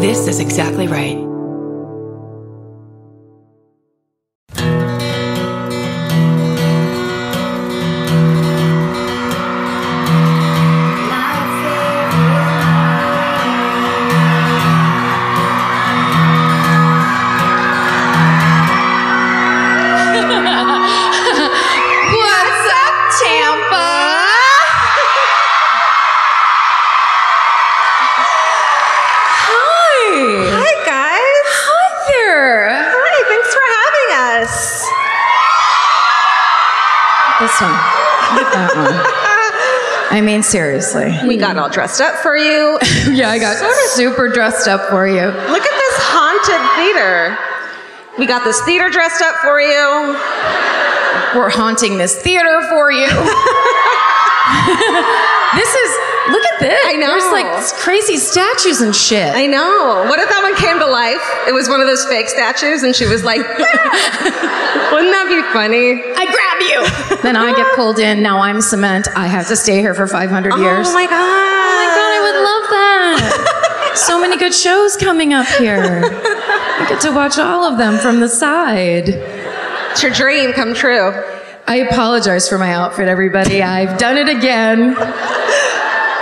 This is exactly right. What's up, Tampa? Hi, guys. Hi there. Hi, thanks for having us. This one. Not that one. I mean, seriously. We got all dressed up for you. Yeah, I got super dressed up for you. Look at this haunted theater. We got this theater dressed up for you. We're haunting this theater for you. Look at this. I know. There's like crazy statues and shit. I know. What if that one came to life? It was one of those fake statues and she was like, wouldn't that be funny? I grab you. Then I get pulled in. Now I'm cement. I have to stay here for 500 years. Oh my God. I would love that. So many good shows coming up here. I get to watch all of them from the side. It's your dream come true. I apologize for my outfit, everybody. I've done it again.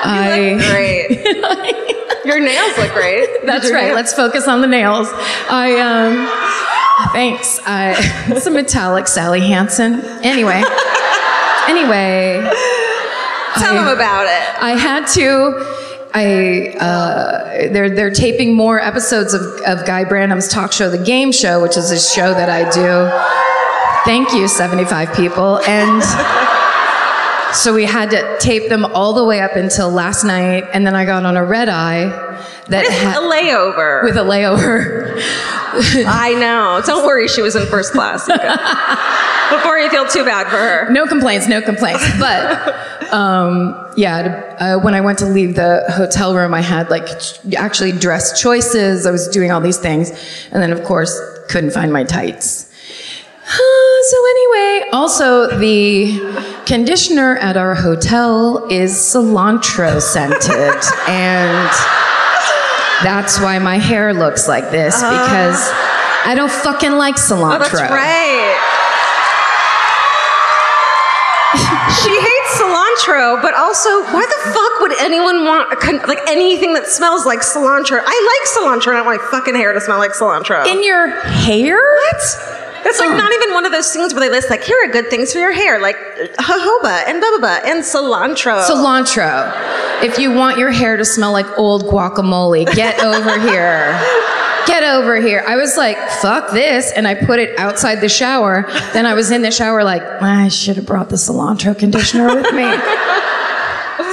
You look great. Your nails look great. That's right. Let's focus on the nails. Thanks. It's a metallic Sally Hansen. Anyway. Tell them about it. I had to. They're taping more episodes of Guy Branum's talk show, The Game Show, which is a show that I do. Thank you, 75 people. And so we had to tape them all the way up until last night, and then I got on a red eye that had a layover. With a layover. I know. Don't worry, she was in first class. Before you feel too bad for her. No complaints. But when I went to leave the hotel room, I had actually dress choices. I was doing all these things, and then of course couldn't find my tights. So anyway, also the conditioner at our hotel is cilantro scented, and that's why my hair looks like this, because I don't fucking like cilantro. Oh, that's right. She hates cilantro, but also, why the fuck would anyone want anything that smells like cilantro? I like cilantro. I don't want my fucking hair to smell like cilantro. In your hair? What? That's not even one of those things where they list here are good things for your hair, like jojoba and bubba and cilantro. Cilantro. If you want your hair to smell like old guacamole, get over here. Get over here. I was like, fuck this, and I put it outside the shower. Then I was in the shower I should have brought the cilantro conditioner with me.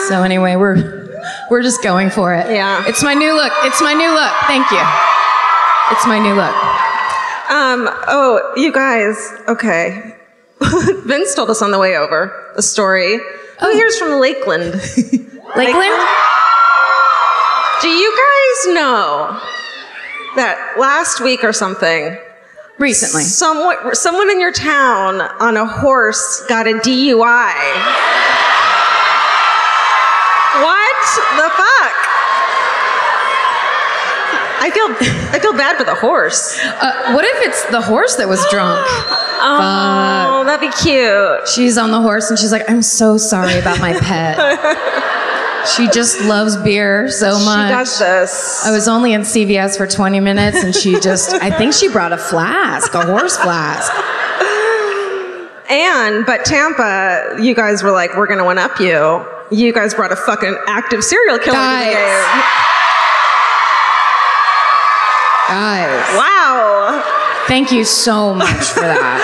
So anyway, we're just going for it. Yeah. It's my new look. Thank you. It's my new look. You guys, okay. Vince told us on the way over a story. Who here's from Lakeland? Lakeland? Do you guys know that last week or something, recently, someone in your town on a horse got a DUI? What the fuck? I feel bad for the horse. What if it's the horse that was drunk? Oh, that'd be cute. She's on the horse and she's like, I'm so sorry about my pet. She just loves beer so much. She does this. I was only in CVS for 20 minutes and I think she brought a horse flask. But Tampa, you guys were like, we're going to one-up you. You guys brought a fucking active serial killer to the game. Guys. Wow. Thank you so much for that.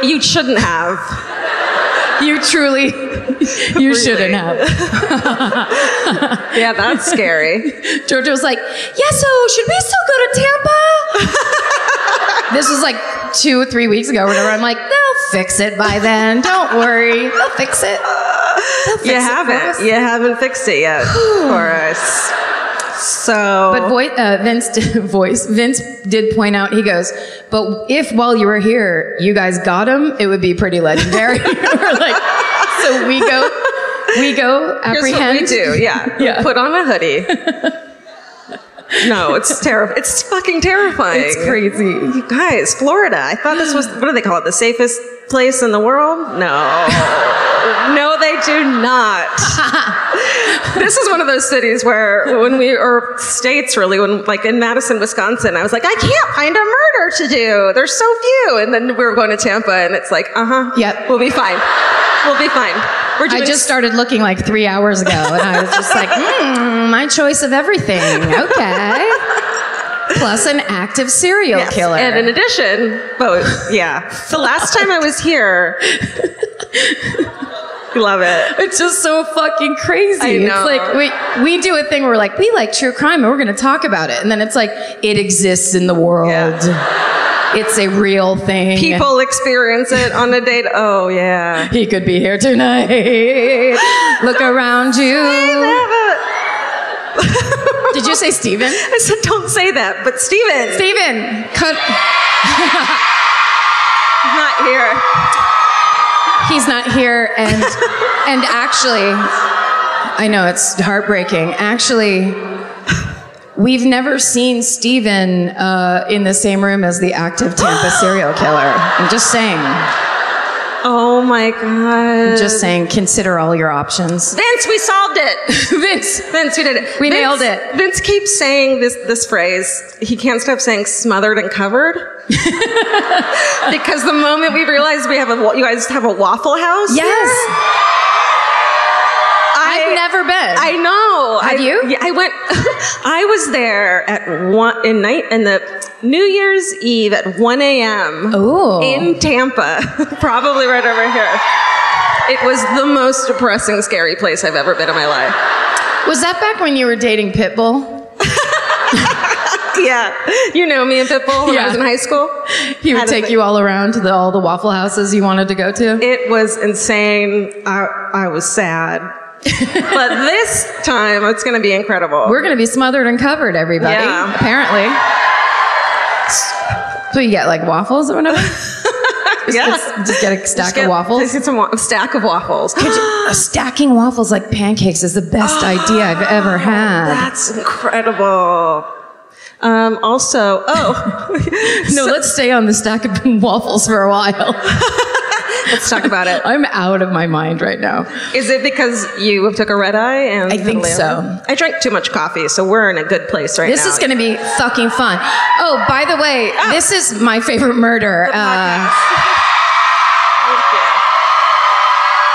You shouldn't have. You truly, you shouldn't have. Yeah, that's scary. Georgia was like, yeah, so should we still go to Tampa? This was 2 or 3 weeks ago or whatever. I'm like, they'll fix it by then. Don't worry. They'll fix it. You haven't fixed it yet for us. So, but Vince did point out. He goes, but if while you were here, you guys got him, it would be pretty legendary. We're like, so we go apprehend. Here's what we do. Yeah. Put on a hoodie. No, it's terrible. It's fucking terrifying. It's crazy. You guys, Florida. I thought this was, what do they call it? The safest place in the world? No. No, they do not. This is one of those cities where or states really, when like in Madison, Wisconsin, I was like, I can't find a murder to do. There's so few. And then we were going to Tampa and it's like, Yep. We'll be fine. We'll be fine. I just started looking like 3 hours ago, and I was just like, my choice of everything. Okay. Plus an active serial killer. And in addition, both. Yeah. The last time I was here, love it. It's just so fucking crazy. I know. It's like we do a thing where we're like, we like true crime and we're going to talk about it. And then it's like, it exists in the world. Yeah. It's a real thing. People experience it on a date. Oh, yeah. He could be here tonight. Look around you. Did you say Steven? I said, don't say that, but Steven. Steven. He's not here. He's not here. And actually, I know it's heartbreaking. Actually, we've never seen Steven in the same room as the active Tampa serial killer. I'm just saying. Oh my God. I'm just saying, consider all your options. Vince, we solved it. Vince, we did it. We nailed it. Vince keeps saying this phrase. He can't stop saying smothered and covered. Because the moment we realized you guys have a Waffle House. Yes. Here, I've never been. I know. Have you? Yeah, I went. I was there at the New Year's Eve at 1 a.m. Ooh. in Tampa, probably right over here. It was the most depressing, scary place I've ever been in my life. Was that back when you were dating Pitbull? Yeah, you know me and Pitbull when I was in high school. He would take you all around to all the Waffle Houses you wanted to go to? It was insane. I was sad. But this time, it's going to be incredible. We're going to be smothered and covered, everybody. Yeah. Apparently. So you get like waffles or whatever? Just get a stack of waffles? Just get a stack of waffles. Stacking waffles like pancakes is the best idea I've ever had. That's incredible. Also, no, let's stay on the stack of waffles for a while. Let's talk about it. I'm out of my mind right now. Is it because you took a red eye? And I think so. I drank too much coffee, so we're in a good place right now. This is going to be fucking fun. Oh, by the way, this is my favorite murder. Thank you.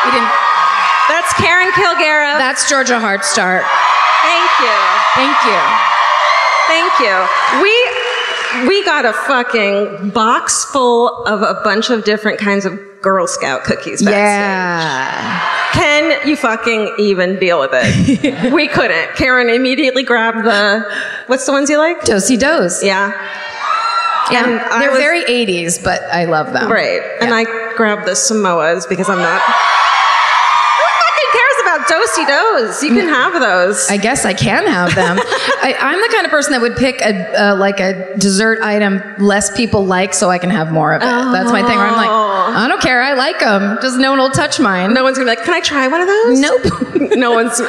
We didn't. That's Karen Kilgariff. That's Georgia Hardstark. Thank you. Thank you. Thank you. We got a fucking box full of a bunch of different kinds of Girl Scout cookies backstage. Yeah. Can you fucking even deal with it? We couldn't. Karen immediately grabbed what's the ones you like? Do-si dos. Yeah. Yeah. And they're very 80s, but I love them. Right. Yeah. And I grabbed the Samoas because I'm not... about do-si-dos. You can have those. I guess I can have them. I'm the kind of person that would pick a dessert item less people like so I can have more of it. That's my thing where I'm like, I don't care. I like them. Just no one will touch mine. No one's going to be like, can I try one of those? Nope.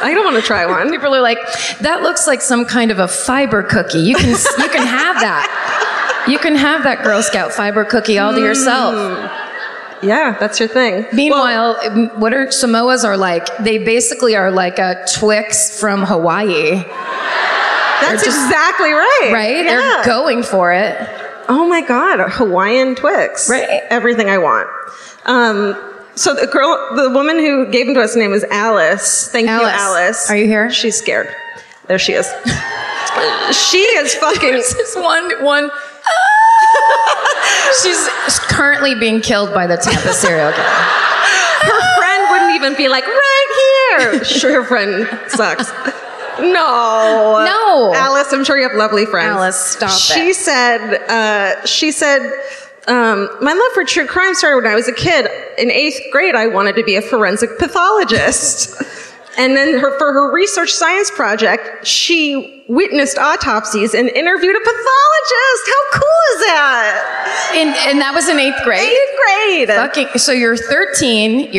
I don't want to try one. People are like, that looks like some kind of a fiber cookie. You can have that. You can have that Girl Scout fiber cookie all to yourself. Yeah, that's your thing. Meanwhile, what are Samoas are like? They basically are like a Twix from Hawaii. That's exactly right. Right? Yeah. They're going for it. Oh my God, a Hawaiian Twix. Right. Everything I want. So the woman who gave them to us, her name is Alice. Thank you, Alice. Are you here? She's scared. There she is. She is fucking... This is one... She's currently being killed by the Tampa serial killer. Her friend wouldn't even be like, right here. Sure, her friend sucks. No. Alice, I'm sure you have lovely friends. Alice, stop She said, my love for true crime started when I was a kid. In 8th grade, I wanted to be a forensic pathologist. And then for her research science project, she witnessed autopsies and interviewed a pathologist. How cool is that? And that was in 8th grade? 8th grade. Fucking, so you're 13,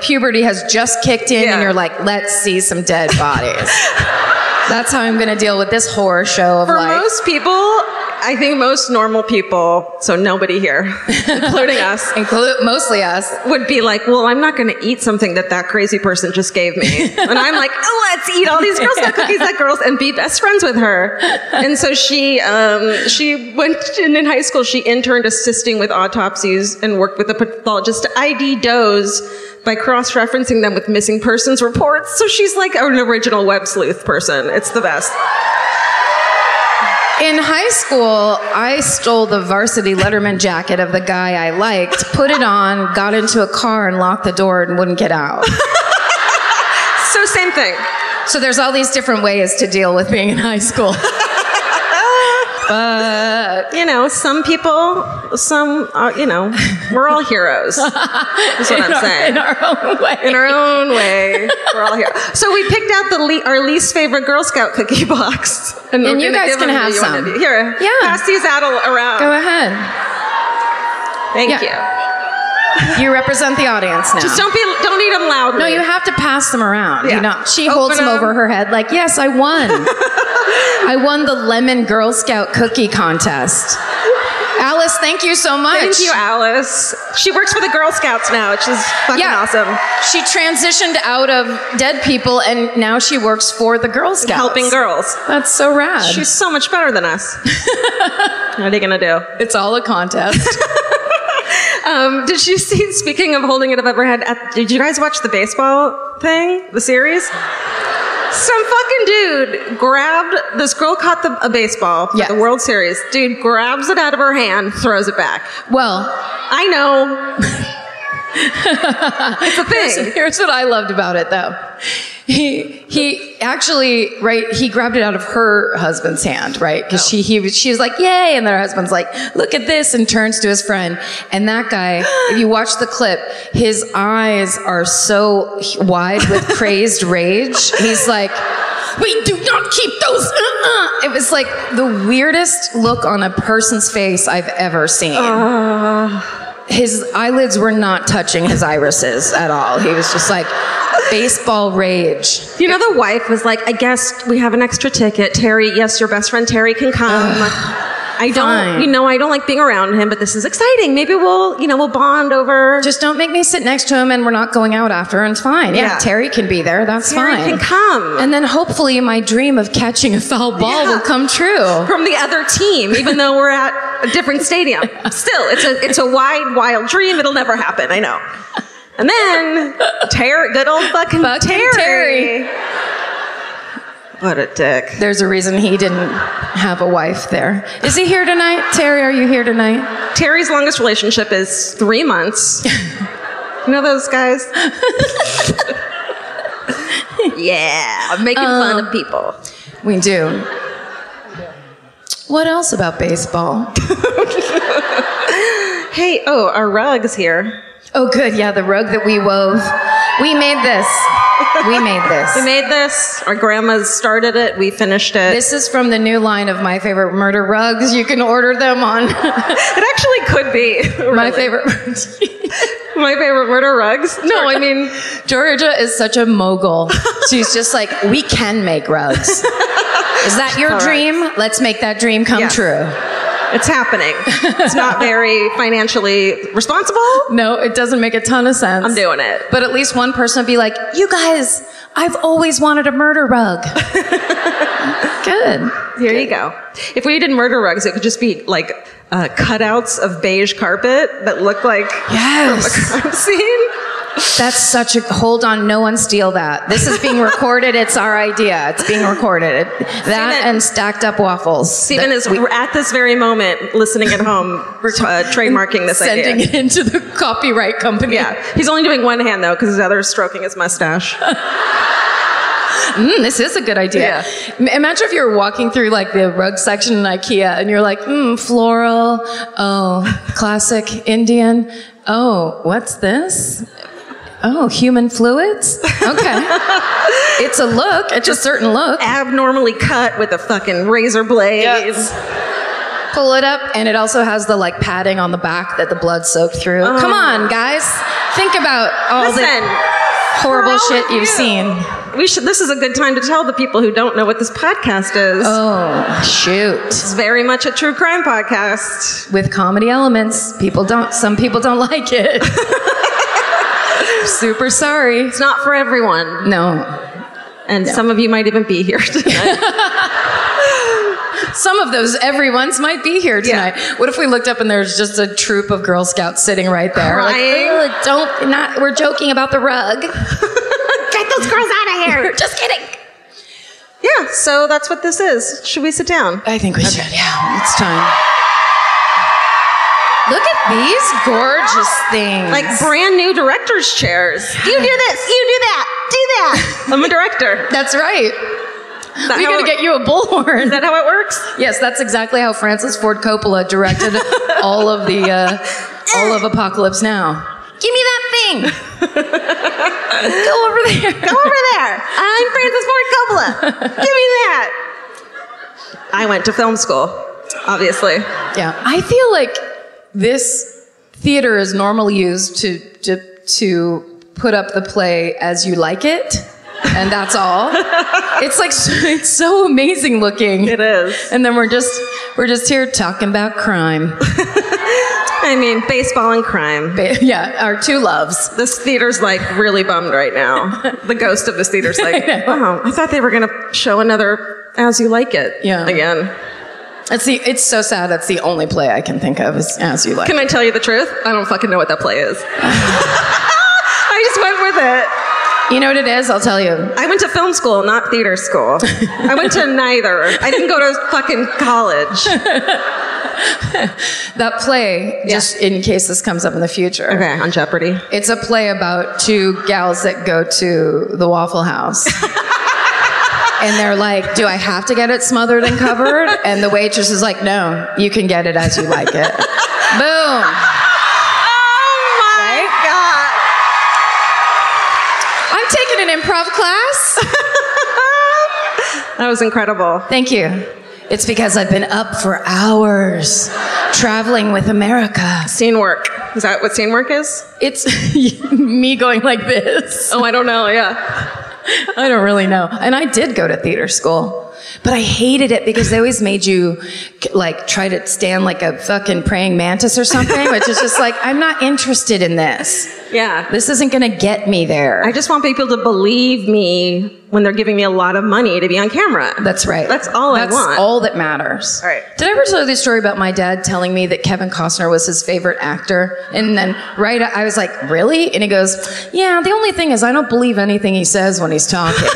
puberty has just kicked in, and you're like, let's see some dead bodies. That's how I'm going to deal with this horror show of For life. most people, I think most normal people, so nobody here, including us, mostly us, would be like, well, I'm not going to eat something that crazy person just gave me. And I'm like, oh, let's eat all these Girl Scout cookies that girls and be best friends with her. And so she went in high school, she interned assisting with autopsies and worked with a pathologist to ID does by cross-referencing them with missing persons reports. So she's like an original web sleuth person. It's the best. In high school, I stole the varsity Letterman jacket of the guy I liked, put it on, got into a car and locked the door and wouldn't get out. So same thing. So there's all these different ways to deal with being in high school. But, you know, some people, you know, we're all heroes. That's what I'm saying. In our own way. In our own way, we're all heroes. So we picked out our least favorite Girl Scout cookie box. And you guys can have some. Here, pass these out around. Go ahead. Thank you. You represent the audience now. Just don't eat them loudly. No, you have to pass them around. Yeah. You know, she holds them over her head like, yes, I won. I won the Lemon Girl Scout Cookie Contest. Alice, thank you so much. Thank you, Alice. She works for the Girl Scouts now, which is fucking awesome. She transitioned out of dead people, and now she works for the Girl Scouts. Helping girls. That's so rad. She's so much better than us. What are you going to do? It's all a contest. Did you see, speaking of holding it above her head, did you guys watch the baseball thing, the series? Some fucking dude grabbed, this girl caught a baseball at the World Series. Dude grabs it out of her hand, throws it back. Well, I know. It's a thing. Here's what I loved about it, though. He actually, right, he grabbed it out of her husband's hand, right? Because she was like, yay, and then her husband's like, look at this, and turns to his friend. And that guy, if you watch the clip, his eyes are so wide with crazed rage. He's like, we do not keep those. It was like the weirdest look on a person's face I've ever seen. His eyelids were not touching his irises at all. He was just like, baseball rage. You know, the wife was like, I guess we have an extra ticket. Terry, yes, your best friend Terry can come. I don't like being around him, but this is exciting. Maybe we'll bond over. Just don't make me sit next to him and we're not going out after, and it's fine. Yeah, Terry can be there. That's fine. Terry can come. And then hopefully my dream of catching a foul ball will come true. From the other team, even though we're at a different stadium. Still, it's a wide, wild dream. It'll never happen. I know. And then, good old fucking Terry. What a dick. There's a reason he didn't have a wife there. Is he here tonight? Terry, are you here tonight? Terry's longest relationship is 3 months. You know those guys? Yeah, making fun of people. We do. What else about baseball? Hey, our rug's here. Oh, good. Yeah, the rug that we wove. We made this. We made this. We made this. Our grandmas started it. We finished it. This is from the new line of My Favorite Murder rugs. You can order them on. It actually could be. Really. My Favorite. My Favorite Murder rugs. No, I mean, Georgia is such a mogul. She's just like, we can make rugs. Is that your dream? Let's make that dream come true. It's happening. It's not very financially responsible. No, it doesn't make a ton of sense. I'm doing it. But at least one person would be like, you guys, I've always wanted a murder rug. Good. Here you go. If we did murder rugs, it could just be like cutouts of beige carpet that look like from a crime scene. That's such a, hold on, no one steal that. This is being recorded, it's our idea. It's being recorded. That and stacked up waffles. Stephen is at this very moment, listening at home, trademarking this idea. Sending it into the copyright company. Yeah, he's only doing one hand though, because his other is stroking his mustache. This is a good idea. Yeah. Imagine if you were walking through like the rug section in IKEA and you're like, floral, classic Indian. Oh, what's this? Oh, human fluids? Okay. It's a look. It's a certain look. Abnormally cut with a fucking razor blade. Yes. Pull it up, and it also has the like padding on the back that the blood soaked through. Come on, guys. Think about all the horrible shit you've seen. This is a good time to tell the people who don't know what this podcast is. Oh, shoot. It's very much a true crime podcast. With comedy elements. Some people don't like it. Super sorry. It's not for everyone. No. And some of you might even be here tonight. Some of those everyone's might be here tonight. Yeah. What if we looked up and there's just a troop of Girl Scouts sitting right there? Crying. Like, we're joking about the rug. Get those girls out of here. Just kidding. Yeah, so that's what this is. Should we sit down? I think we should. Yeah, it's time. Look at these gorgeous things. Like brand new director's chairs. You do this, you do that, do that. I'm a director. That's right. We gotta get you a bullhorn. Is that how it works? Yes, that's exactly how Francis Ford Coppola directed all of Apocalypse Now. Give me that thing. Go over there. Go over there. I'm Francis Ford Coppola. Give me that. I went to film school, obviously. Yeah, I feel like this theater is normally used to put up the play as you like it, and that's all. It's so amazing looking. It is. And then we're just here talking about crime. I mean, baseball and crime. Yeah, our two loves. This theater's like really bummed right now. The ghost of this theater's like, oh, I thought they were going to show another As You Like It again. It's so sad. That's the only play I can think of is As You Like It. Can I tell you the truth? I don't fucking know what that play is. I just went with it. You know what it is? I'll tell you. I went to film school, not theater school. I went to neither. I didn't go to fucking college. That play, just in case this comes up in the future. Okay, on Jeopardy. It's a play about two gals that go to the Waffle House. And they're like, do I have to get it smothered and covered? And the waitress is like, no, you can get it as you like it. Boom. Oh my God. I'm taking an improv class. That was incredible. Thank you. It's because I've been up for hours traveling with America. Scene work. Is that what scene work is? It's me going like this. Oh, I don't know. Yeah. I don't really know. And I did go to theater school, but I hated it because they always made you like try to stand like a fucking praying mantis or something, which is just like, I'm not interested in this. Yeah. This isn't going to get me there. I just want people to believe me when they're giving me a lot of money to be on camera. That's right. That's all I want. That's all that matters. All right. Did I ever tell you the story about my dad telling me that Kevin Costner was his favorite actor? And then I was like, really? And he goes, yeah, the only thing is I don't believe anything he says when he's talking.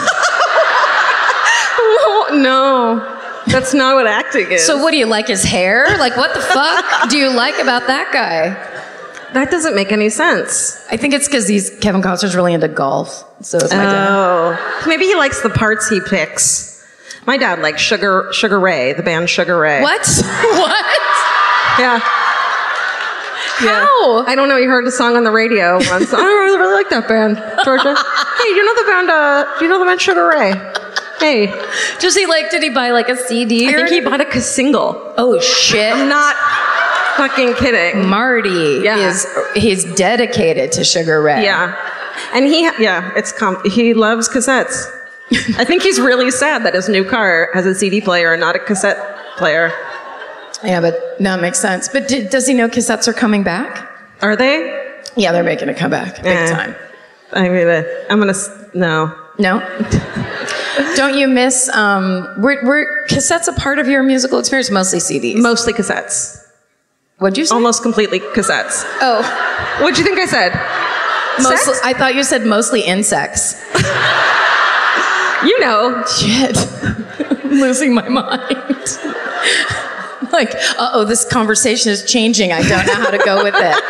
No, that's not what acting is. So what do you like, his hair? Like, what the fuck do you like about that guy? That doesn't make any sense. I think it's because Kevin Costner's really into golf. So is my dad. Oh, maybe he likes the parts he picks. My dad likes Sugar Ray, the band Sugar Ray. What? What? Yeah. How? I don't know. He heard a song on the radio once. I really like that band, Georgia. Hey, you know the band? Do you know the band Sugar Ray? Hey, did he buy like a CD? I think he bought a single. Oh shit! I'm not fucking kidding. Marty he's dedicated to Sugar Ray. Yeah, and he loves cassettes. I think he's really sad that his new car has a CD player and not a cassette player. Yeah, but no, it makes sense. But does he know cassettes are coming back? Are they? Yeah, they're making a comeback big time. I mean, no. Don't you miss, were cassettes a part of your musical experience? Mostly CDs? Mostly cassettes. What'd you say? Almost completely cassettes. Oh. What'd you think I said? Mostly, I thought you said mostly insects. You know. Shit. I'm losing my mind. Like, this conversation is changing. I don't know how to go with it.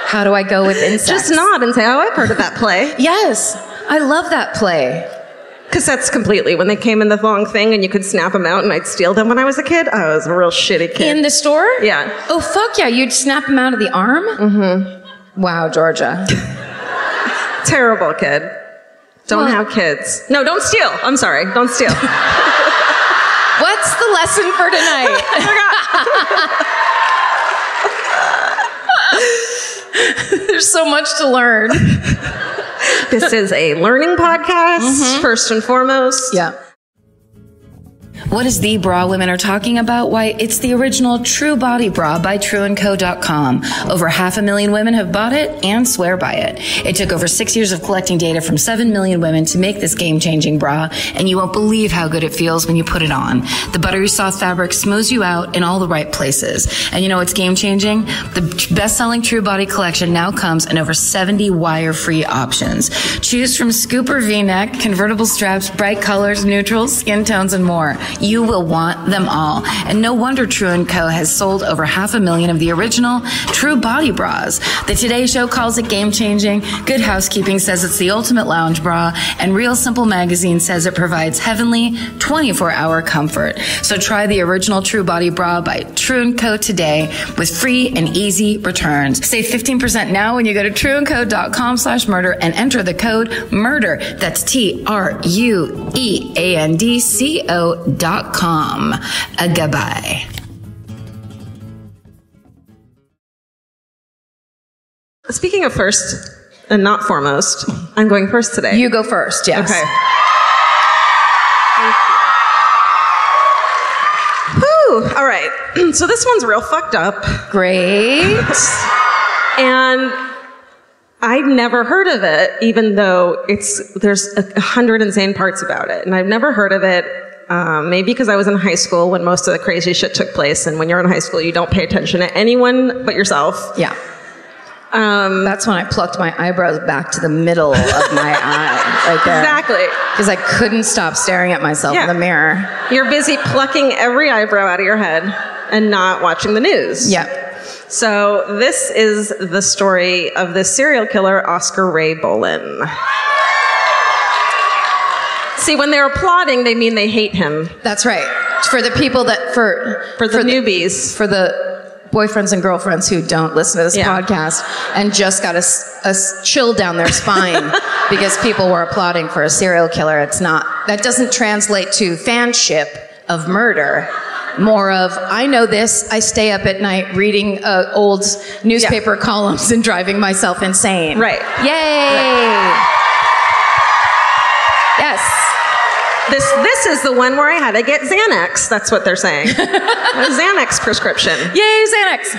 How do I go with insects? Just nod and say, oh, I've heard of that play. Yes. I love that play. Cassettes completely. When they came in the long thing and you could snap them out and I'd steal them when I was a kid, I was a real shitty kid. In the store? Yeah. Oh, fuck yeah. You'd snap them out of the arm? Mm-hmm. Wow, Georgia. Terrible kid. Don't have kids. No, don't steal. I'm sorry. Don't steal. What's the lesson for tonight? I forgot. There's so much to learn. This is a learning podcast, first and foremost. Yeah. What is the bra women are talking about? Why, it's the original True Body Bra by trueandco.com. Over 500,000 women have bought it and swear by it. It took over 6 years of collecting data from 7 million women to make this game-changing bra, and you won't believe how good it feels when you put it on. The buttery soft fabric smooths you out in all the right places. And you know what's game-changing? The best-selling True Body collection now comes in over 70 wire-free options. Choose from scooper V-neck, convertible straps, bright colors, neutrals, skin tones, and more. You will want them all. And no wonder True & Co. has sold over 500,000 of the original True Body Bras. The Today Show calls it game-changing. Good Housekeeping says it's the ultimate lounge bra. And Real Simple Magazine says it provides heavenly 24-hour comfort. So try the original True Body Bra by True & Co. today with free and easy returns. Save 15% now when you go to trueandco.com/murder and enter the code MURDER. That's TRUEANDCO.com. Goodbye. Speaking of first and not foremost, I'm going first today. You go first, yes. Okay. Thank you. Whew. All right. So this one's real fucked up. Great. And I'd never heard of it, even though there's 100 insane parts about it. And I've never heard of it. Maybe because I was in high school when most of the crazy shit took place, and when you're in high school, you don't pay attention to anyone but yourself. Yeah. That's when I plucked my eyebrows back to the middle of my eye, right there. Exactly. Because I couldn't stop staring at myself in the mirror. You're busy plucking every eyebrow out of your head and not watching the news. Yeah. So this is the story of this serial killer, Oscar Ray Bolin. See, when they're applauding, they mean they hate him. That's right. For the people that, for the newbies. For the boyfriends and girlfriends who don't listen to this podcast and just got a chill down their spine because people were applauding for a serial killer. That doesn't translate to fanship of murder. More of, I know this, I stay up at night reading old newspaper columns and driving myself insane. Right. Yay! Right. Yes. This is the one where I had to get Xanax. That's what they're saying. A Xanax prescription. Yay, Xanax.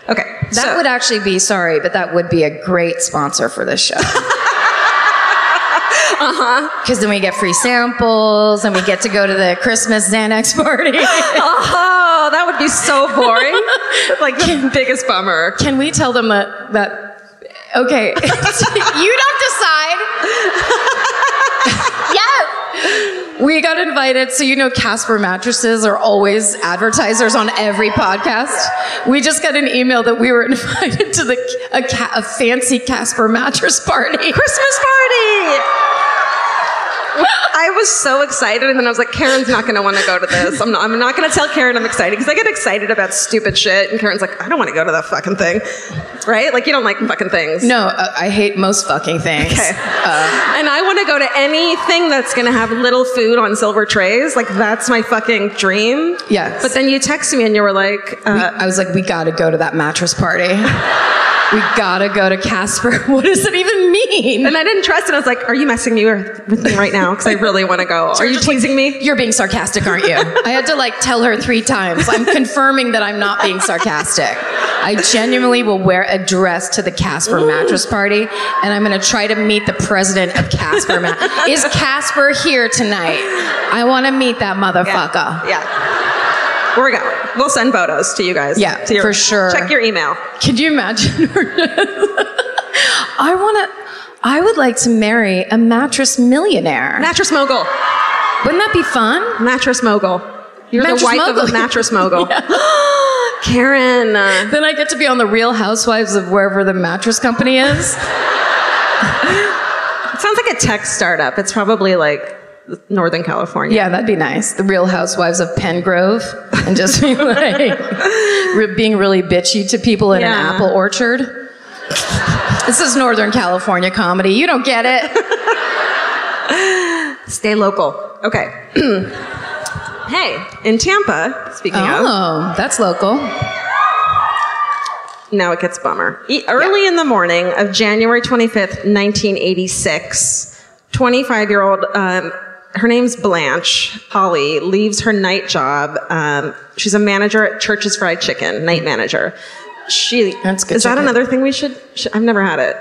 Okay. That would actually be, sorry, but that would be a great sponsor for this show. Because then we get free samples and we get to go to the Christmas Xanax party. Oh, that would be so boring. Like the biggest bummer. Can we tell them that okay, you don't decide. Yes. We got invited, so you know Casper mattresses are always advertisers on every podcast. We just got an email that we were invited to a fancy Casper mattress party. Christmas party! I was so excited, and then I was like, Karen's not going to want to go to this. I'm not going to tell Karen I'm excited, because I get excited about stupid shit, and Karen's like, I don't want to go to that fucking thing. Right? Like, you don't like fucking things. No, I hate most fucking things. Okay. And I want to go to anything that's going to have little food on silver trays. Like, that's my fucking dream. Yes. But then you texted me, and you were like... I was like, we got to go to that mattress party. We gotta go to Casper. What does it even mean? And I didn't trust it. I was like, are you messing with me right now? Because I really want to go. Are you teasing me? You're being sarcastic, aren't you? I had to tell her 3 times. I'm confirming that I'm not being sarcastic. I genuinely will wear a dress to the Casper mattress party, and I'm going to try to meet the president of Casper. Is Casper here tonight? I want to meet that motherfucker. Yeah. We're going. We'll send photos to you guys. Yeah, for sure. Check your email. Could you imagine? I would like to marry a mattress millionaire. Mattress mogul. Wouldn't that be fun? Mattress mogul. You're the wife of a mattress mogul. Karen. Then I get to be on the Real Housewives of wherever the mattress company is. It sounds like a tech startup. It's probably like Northern California. Yeah, that'd be nice. The Real Housewives of Pengrove, and just be like being really bitchy to people in an apple orchard. This is Northern California comedy. You don't get it. Stay local. Okay. Hey, in Tampa, speaking of. Oh, that's local. now it gets bummer. Early in the morning of January 25th, 1986, 25-year-old, her name's Blanche Holly, leaves her night job. She's a manager at Church's Fried Chicken, night manager. That's good. Is that another thing we should? I've never had it.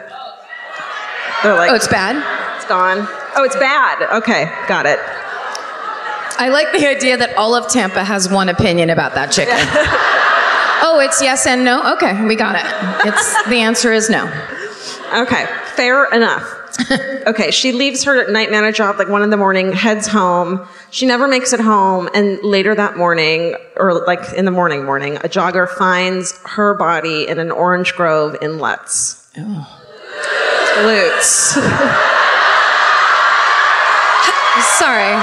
They're like, oh, it's bad? It's gone. Oh, it's bad. Okay, got it. I like the idea that all of Tampa has one opinion about that chicken. Oh, it's yes and no? Okay, we got it. The answer is no. Okay, fair enough. Okay, she leaves her night manager job like 1 a.m, heads home. She never makes it home, and later that morning, or like in the morning, a jogger finds her body in an orange grove in Lutz. Oh. Lutz. Sorry.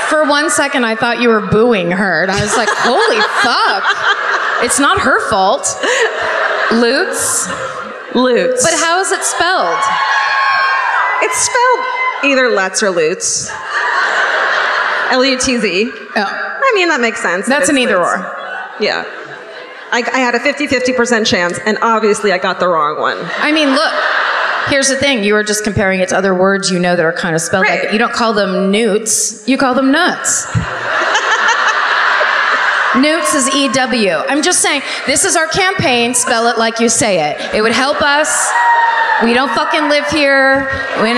For 1 second, I thought you were booing her. And I was like, holy fuck. It's not her fault. Lutz? Lutz. But how is it spelled? It's spelled either Lutz or Lutz. L-U-T-Z. Oh. I mean, that makes sense. That's an either or. Yeah. I had a 50-50% chance, and obviously I got the wrong one. I mean, look. Here's the thing. You were just comparing it to other words you know that are kind of spelled like it. You don't call them newts. You call them nuts. Newts is E-W. I'm just saying, this is our campaign. Spell it like you say it. It would help us. We don't fucking live here. We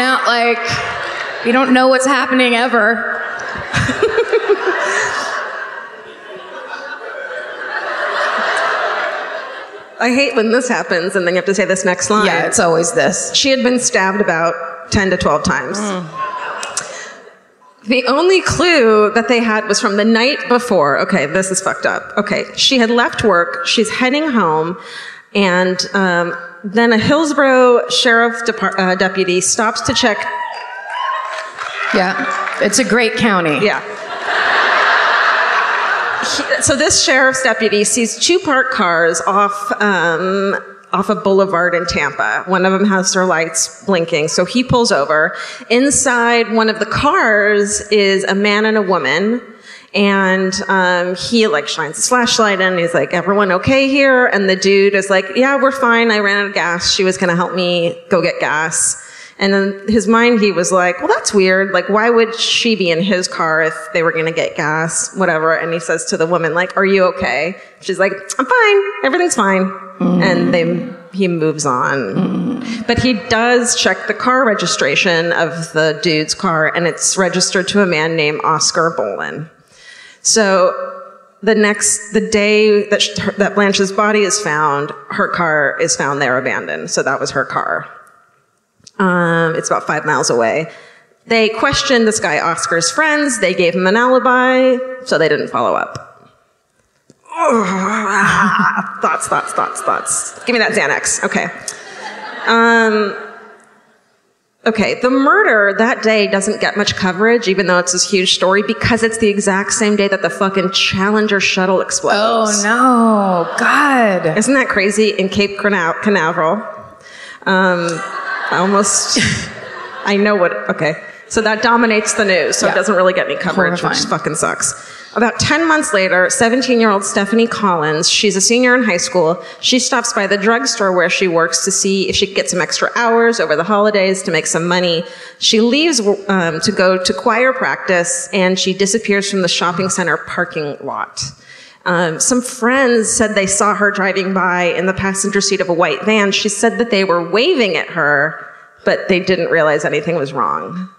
don't know what's happening ever. I hate when this happens, and then you have to say this next line. Yeah, it's always this. She had been stabbed about 10 to 12 times. The only clue that they had was from the night before. Okay, this is fucked up. Okay, she had left work. She's heading home, and then a Hillsborough sheriff deputy stops to check. Yeah, it's a great county. Yeah. So this sheriff's deputy sees 2 parked cars off a boulevard in Tampa. One of them has their lights blinking, so he pulls over. Inside one of the cars is a man and a woman, and he shines his flashlight in. He's like, "Everyone okay here?" And the dude is like, "Yeah, we're fine. I ran out of gas. She was gonna help me go get gas." And in his mind, he was like, well, that's weird. Like, why would she be in his car if they were going to get gas, whatever? And he says to the woman, like, are you okay? She's like, I'm fine. Everything's fine. And he moves on. But he does check the car registration of the dude's car, and it's registered to a man named Oscar Bolin. So the day that Blanche's body is found, her car is found there abandoned. So that was her car. It's about 5 miles away. They questioned this guy Oscar's friends. They gave him an alibi, so they didn't follow up. Thoughts. Give me that Xanax. Okay. Okay, the murder that day doesn't get much coverage, even though it's this huge story, because it's the exact same day that the fucking Challenger shuttle explodes. Oh, no. God. Isn't that crazy? In Cape Canaveral. I know okay. So that dominates the news, so it doesn't really get any coverage, which fucking sucks. About 10 months later, 17-year-old Stephanie Collins, she's a senior in high school. She stops by the drugstore where she works to see if she can get some extra hours over the holidays to make some money. She leaves to go to choir practice, and she disappears from the shopping center parking lot. Some friends said they saw her driving by in the passenger seat of a white van. She said that they were waving at her, but they didn't realize anything was wrong.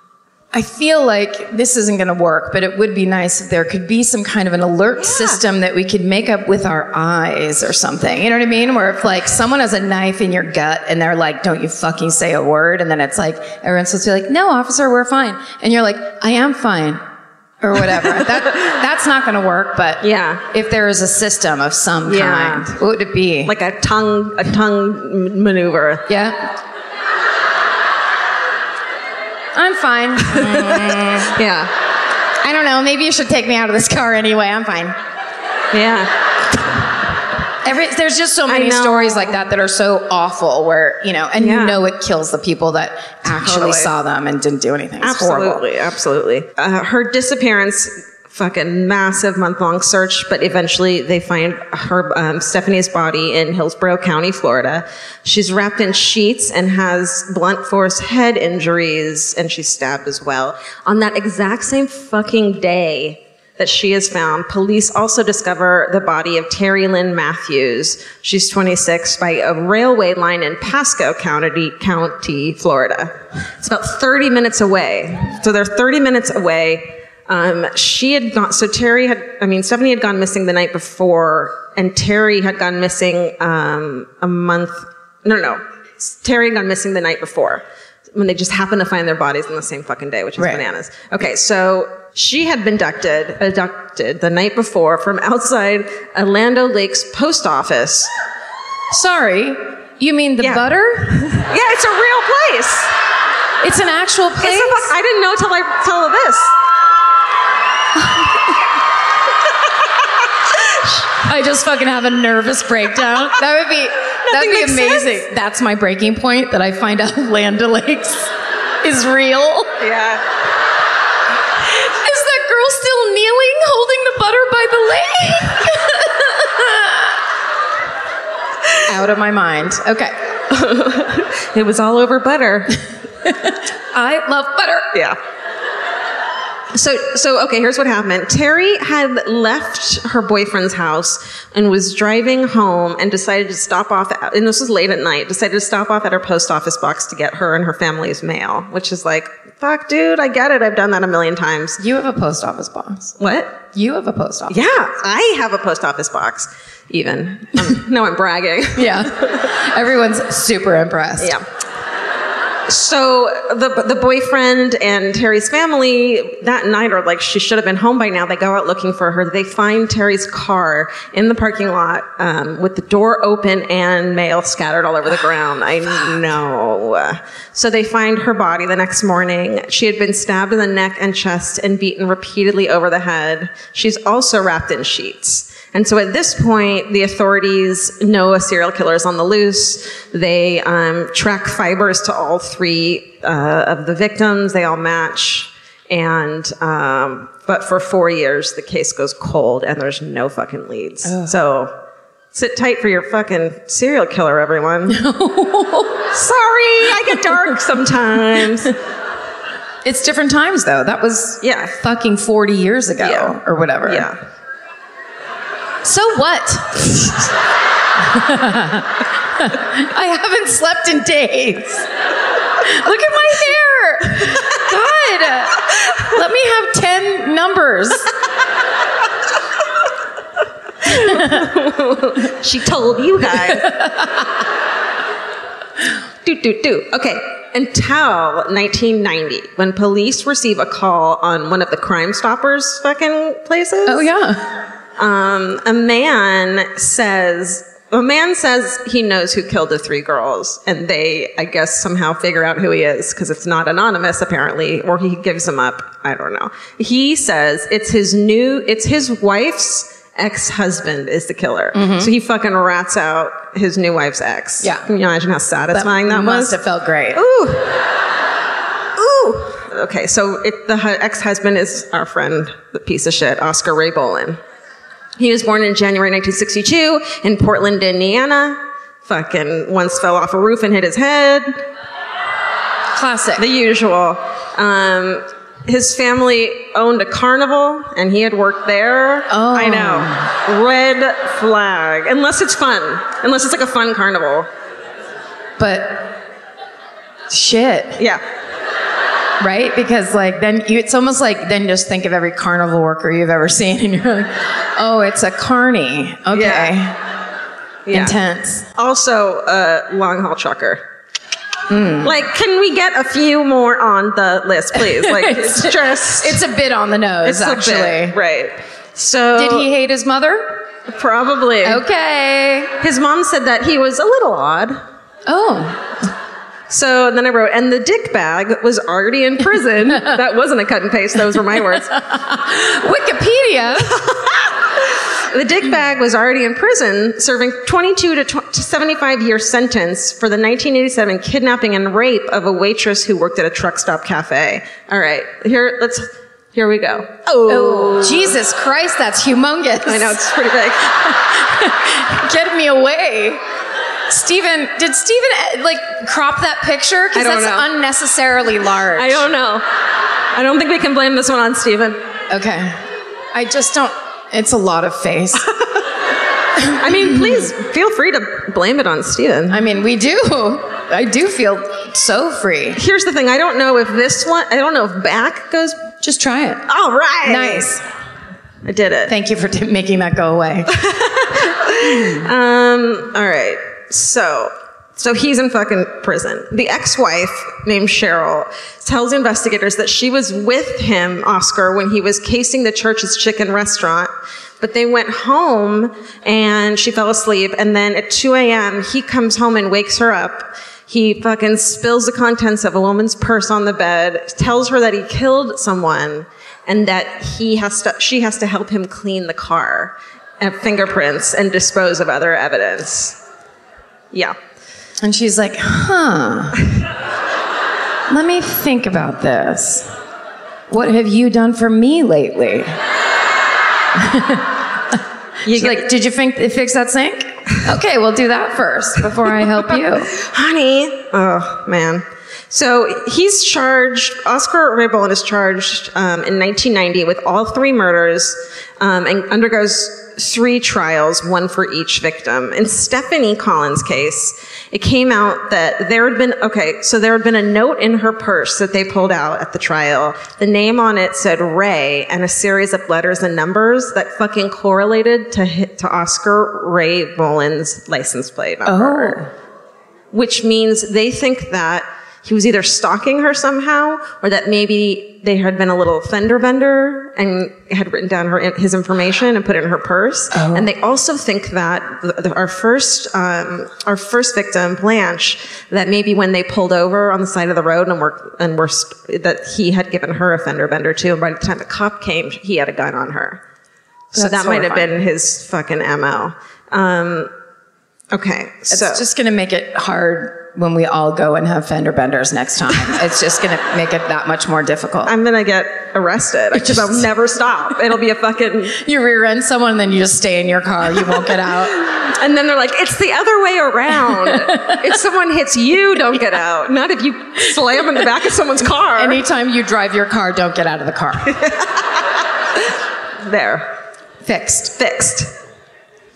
I feel like this isn't going to work, but it would be nice if there could be some kind of an alert system that we could make up with our eyes or something. You know what I mean? Where if someone has a knife in your gut and they're like, don't you fucking say a word. And then it's like, everyone's supposed to be like, no, officer, we're fine. And you're like, I am fine. Or whatever. That's not going to work, but if there is a system of some kind, what would it be? Like a tongue maneuver. Yeah. I'm fine. Yeah. I don't know. Maybe you should take me out of this car anyway. I'm fine. Yeah. There's just so many stories like that are so awful where, you know it kills the people that actually saw them and didn't do anything. It's horrible. Absolutely. Her disappearance fucking massive month-long search, but eventually they find her Stephanie's body in Hillsborough County, Florida. She's wrapped in sheets and has blunt force head injuries, and she's stabbed as well. On that exact same fucking day that she is found, police also discover the body of Terry Lynn Matthews. She's 26, by a railway line in Pasco County, Florida. It's about 30 minutes away. So they're 30 minutes away. Stephanie had gone missing the night before, and Terry had gone missing Terry had gone missing the night before, when they just happened to find their bodies on the same fucking day, which is bananas. Okay, so she had been abducted the night before from outside Orlando Lakes post office. Sorry, you mean the butter? Yeah, it's a real place. It's an actual place? I didn't know till I tell this. I just fucking have a nervous breakdown. That'd be amazing. Sense. That's my breaking point, that I find out Land O'Lakes is real. Yeah. Is that girl still kneeling, holding the butter by the lake? Out of my mind. Okay. It was all over butter. I love butter. Yeah. So okay, here's what happened. Terry had left her boyfriend's house and was driving home and decided to stop off, and this was late at night, decided to stop off at her post office box to get her and her family's mail, which is like, fuck, dude, I get it. I've done that a million times. You have a post office box. What? You have a post office box. Yeah, I have a post office box, even. No, I'm bragging. Yeah. Everyone's super impressed. Yeah. So the boyfriend and Terry's family that night are like, she should have been home by now. They go out looking for her. They find Terry's car in the parking lot with the door open and mail scattered all over the ground. I know. So they find her body the next morning. She had been stabbed in the neck and chest and beaten repeatedly over the head. She's also wrapped in sheets. And so at this point, the authorities know a serial killer is on the loose. They track fibers to all three of the victims. They all match. And but for 4 years, the case goes cold, and there's no fucking leads. Ugh. So sit tight for your fucking serial killer, everyone. Sorry, I get dark sometimes. It's different times, though. That was fucking 40 years ago or whatever. Yeah. So what? I haven't slept in days. Look at my hair. God. Let me have 10 numbers. She told you guys. Okay. Until 1990, when police receive a call on one of the Crime Stoppers fucking places. Oh, yeah. A man says he knows who killed the 3 girls, and they, I guess, somehow figure out who he is, because it's not anonymous, apparently, or he gives them up. I don't know. He says it's his wife's ex-husband is the killer. Mm-hmm. So he fucking rats out his new wife's ex. Yeah. Can you imagine how satisfying that was? Must have felt great. Ooh. Okay, so the ex-husband is our friend, the piece of shit, Oscar Ray Bolin. He was born in January 1962 in Portland, Indiana. Fucking once fell off a roof and hit his head. Classic. The usual. His family owned a carnival, and he had worked there. Oh. I know. Red flag. Unless it's fun. Unless it's like a fun carnival. But shit. Yeah. Right? Because it's almost like then just think of every carnival worker you've ever seen, and you're like, oh, it's a carny. Okay. Yeah. Intense. Also, long haul trucker. Can we get a few more on the list, please? It's a bit on the nose, actually. A bit, right. So did he hate his mother? Probably. Okay. His mom said that he was a little odd. Oh. So then I wrote, and the dick bag was already in prison. That wasn't a cut and paste. Those were my words. Wikipedia. The dick bag was already in prison, serving 22 to 75-year sentence for the 1987 kidnapping and rape of a waitress who worked at a truck stop cafe. All right, here, let's Here we go. Oh, Jesus Christ, that's humongous. I know, it's pretty big. Get me away. Steven, did Steven like crop that picture? Because that's unnecessarily large. I don't know. I don't think we can blame this one on Steven. Okay. I just don't, it's a lot of face. I mean, please feel free to blame it on Steven. I mean, we do. I do feel so free. Here's the thing. I don't know if back goes. Just try it. All right. Nice. I did it. Thank you for making that go away. All right. So he's in fucking prison. The ex-wife, named Cheryl, tells investigators that she was with him, Oscar, when he was casing the church's chicken restaurant. But they went home and she fell asleep. And then at 2 a.m., he comes home and wakes her up. He fucking spills the contents of a woman's purse on the bed, tells her that he killed someone and that she has to help him clean the car and fingerprints and dispose of other evidence. Yeah. And she's like, let me think about this. What have you done for me lately? She's like, did you fix that sink? Okay, we'll do that first before I help you. Honey. Oh, man. So he's charged, Oscar Ray Boland is charged in 1990 with all 3 murders and undergoes 3 trials, 1 for each victim. In Stephanie Collins' case, it came out that there had been a note in her purse that they pulled out at the trial. The name on it said Ray and a series of letters and numbers that fucking correlated to Oscar Ray Boland's license plate number. Oh. Which means they think that he was either stalking her somehow, or that maybe they had been a little fender bender and had written down his information and put it in her purse. Oh. And they also think that our first victim, Blanche, that maybe when they pulled over on the side of the road that he had given her a fender bender too. And by the time the cop came, he had a gun on her. So that might have been his fucking MO. Okay, it's just going to make it hard when we all go and have fender benders next time. It's just going to make it that much more difficult. I'm going to get arrested because I'll never stop. It'll be a fucking... You rear end someone and then you just stay in your car. You won't get out. And then they're like, it's the other way around. If someone hits you, don't get out. Not if you slam in the back of someone's car. Anytime you drive your car, don't get out of the car. There. Fixed.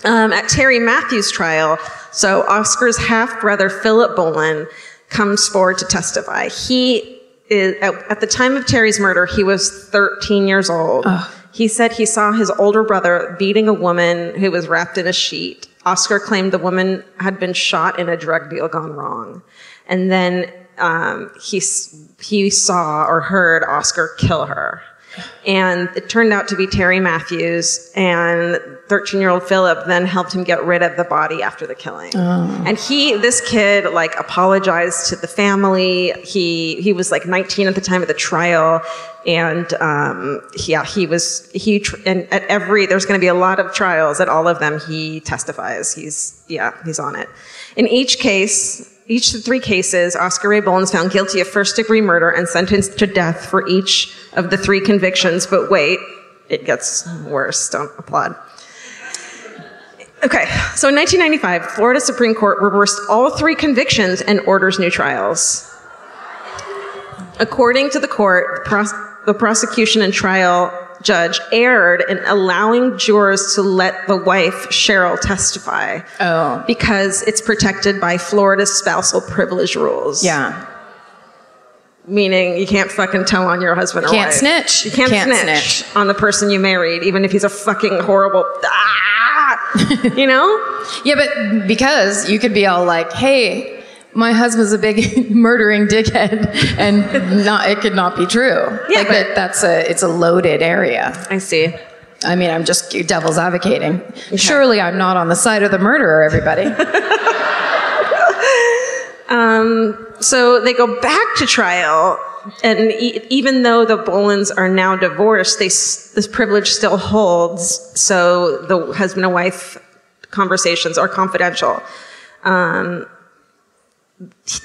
At Terry Matthews' trial, so Oscar's half-brother Philip Boland comes forward to testify. He is, at the time of Terry's murder, he was 13 years old. Ugh. He said he saw his older brother beating a woman who was wrapped in a sheet. Oscar claimed the woman had been shot in a drug deal gone wrong. And then he saw or heard Oscar kill her. And it turned out to be Terry Matthews, and 13-year-old Philip then helped him get rid of the body after the killing. Oh. And this kid, apologized to the family. He was 19 at the time of the trial. And, there's going to be a lot of trials. At all of them, he testifies. He's on it. In each of the 3 cases, Oscar Ray Boland's found guilty of first-degree murder and sentenced to death for each of the 3 convictions. But wait, it gets worse. Don't applaud. Okay, so in 1995, Florida Supreme Court reversed all 3 convictions and orders new trials. According to the court, the prosecution and trial judge erred in allowing jurors to let the wife, Cheryl, testify. Oh. Because it's protected by Florida's spousal privilege rules. Yeah. Meaning you can't fucking tell on your husband or wife. Snitch. You can't snitch on the person you married, even if he's a fucking horrible... You know? Yeah, but because you could be all like, hey... My husband's a big murdering dickhead, and it could not be true. Yeah, it's a loaded area. I see. I mean, I'm just devil's advocating. Okay. Surely I'm not on the side of the murderer, everybody. So they go back to trial, and even though the Bolands are now divorced, this privilege still holds. So the husband and wife conversations are confidential.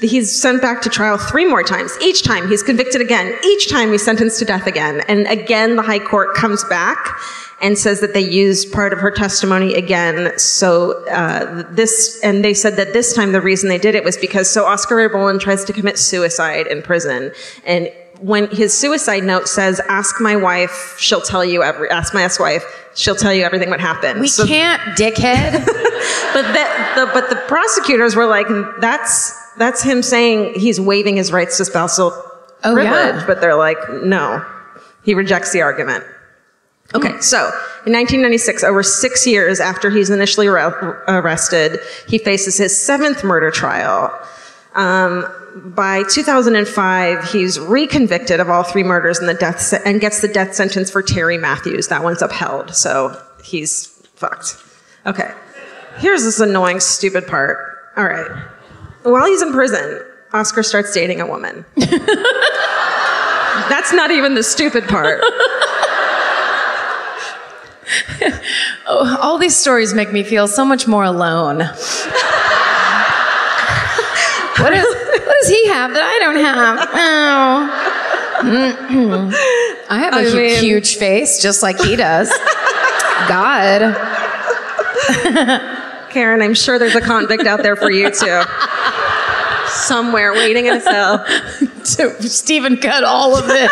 he's sent back to trial 3 more times. Each time he's convicted again. Each time he's sentenced to death again. And again, the high court comes back and says that they used part of her testimony again. So and they said that this time the reason they did it was because so Oscar Ray Boland tries to commit suicide in prison. And when his suicide note says, ask my wife, she'll tell you ask my ex-wife, she'll tell you everything what happened. We can't, dickhead. But the prosecutors were like, that's him saying he's waiving his rights to spousal privilege. Yeah. But they're like, no. He rejects the argument. Okay, so in 1996, over 6 years after he's initially arrested, he faces his 7th murder trial. By 2005, he's reconvicted of all 3 murders and gets the death sentence for Terry Matthews. That one's upheld, so he's fucked. Okay, here's this annoying, stupid part. All right. While he's in prison, Oscar starts dating a woman. That's not even the stupid part. Oh, all these stories make me feel so much more alone. What does he have that I don't have? Oh. I have a huge face, just like he does. God. Karen, I'm sure there's a convict out there for you, too. Somewhere waiting in a cell. To Stephen cut all of this.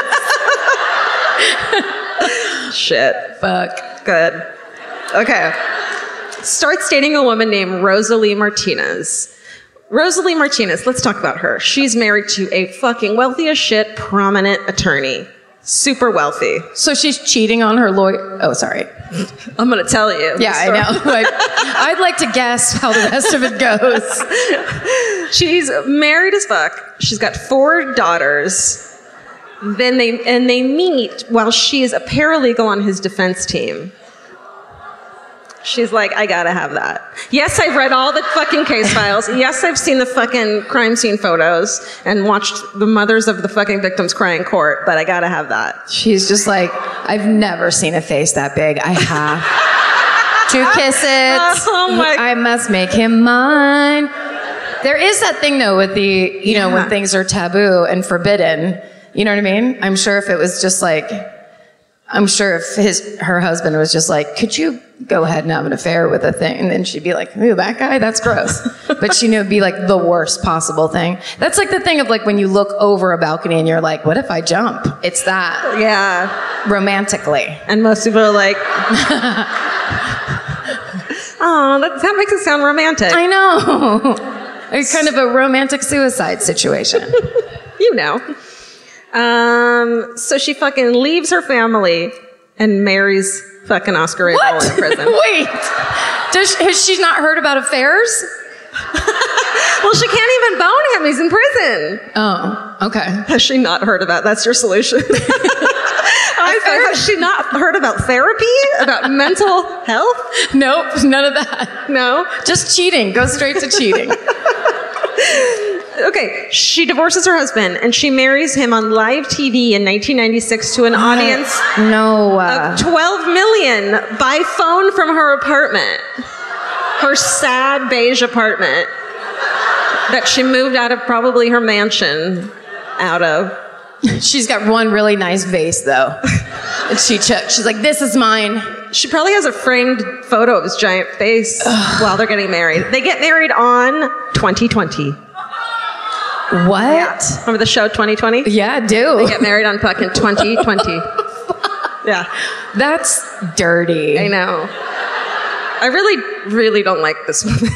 Shit. Fuck. Good. Okay. Starts dating a woman named Rosalie Martinez. Rosalie Martinez, let's talk about her. She's married to a fucking wealthy as shit, prominent attorney. Super wealthy. So she's cheating on her lawyer. Oh, sorry. I'm going to tell you. Yeah, I know. I'd like to guess how the rest of it goes. She's married as fuck. She's got 4 daughters. Then they meet while she is a paralegal on his defense team. She's like, I gotta have that. Yes, I've read all the fucking case files. Yes, I've seen the fucking crime scene photos and watched the mothers of the fucking victims cry in court, but I gotta have that. She's just like, I've never seen a face that big. I have to kiss it. Oh my. I must make him mine. There is that thing though with the, you know, when things are taboo and forbidden. You know what I mean? I'm sure if it was just like, I'm sure if her husband was just like, could you go ahead and have an affair with a thing? And then she'd be like, ooh, that guy, that's gross. But she knew it'd be like the worst possible thing. That's like the thing of like when you look over a balcony and you're like, what if I jump? It's that. Yeah. Romantically. And most people are like, oh, that makes it sound romantic. I know. It's kind of a romantic suicide situation. You know. So she fucking leaves her family and marries fucking Oscar Ray Boland in prison. Wait, has she not heard about affairs? Well, she can't even bone him. He's in prison. Oh, okay. Has she not heard about? That's your solution. Has she not heard about therapy? About mental health? Nope, none of that. No? Just cheating. Go straight to cheating. Okay, she divorces her husband and she marries him on live TV in 1996 to an audience of 12 million by phone from her apartment. Her sad beige apartment that she moved out of probably her mansion out of. She's got one really nice vase though. And she's like, this is mine. She probably has a framed photo of his giant face while they're getting married. They get married on 2020. What? Yeah. Remember the show 2020? Yeah, I do. They get married on fucking 2020. Yeah. That's dirty. I know. I really, really don't like this woman.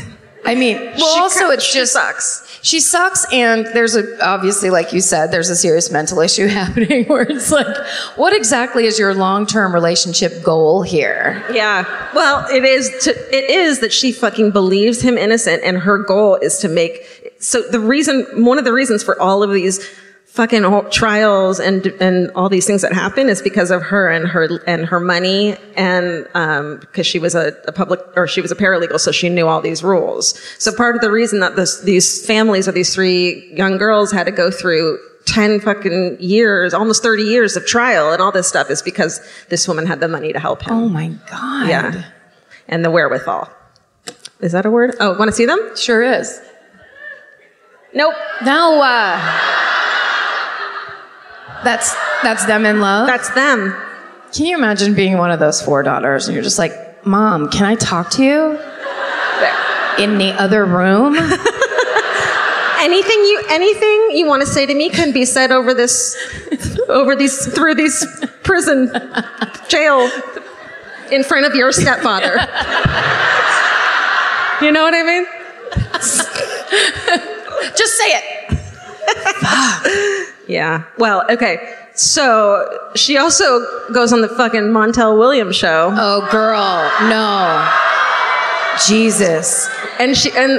I mean, well, she sucks. She sucks, and there's obviously, like you said, there's a serious mental issue happening where it's like, what exactly is your long-term relationship goal here? Yeah. Well, it is that she fucking believes him innocent, and her goal is to make. So one of the reasons for all of these fucking trials and all these things that happen is because of her and her money, and because she was a paralegal, so she knew all these rules. So part of the reason that these families of these 3 young girls had to go through 10 fucking years, almost 30 years of trial and all this stuff is because this woman had the money to help him. Oh my God. Yeah. And the wherewithal. Is that a word? Oh, want to see them? Sure is. Nope. No. That's them in love? That's them. Can you imagine being one of those 4 daughters and you're just like, Mom, can I talk to you? In the other room? Anything you want to say to me can be said through these prison jail in front of your stepfather. You know what I mean? Just say it. Yeah. Well, okay. So she also goes on the fucking Montel Williams show. Oh, girl, no. Jesus. And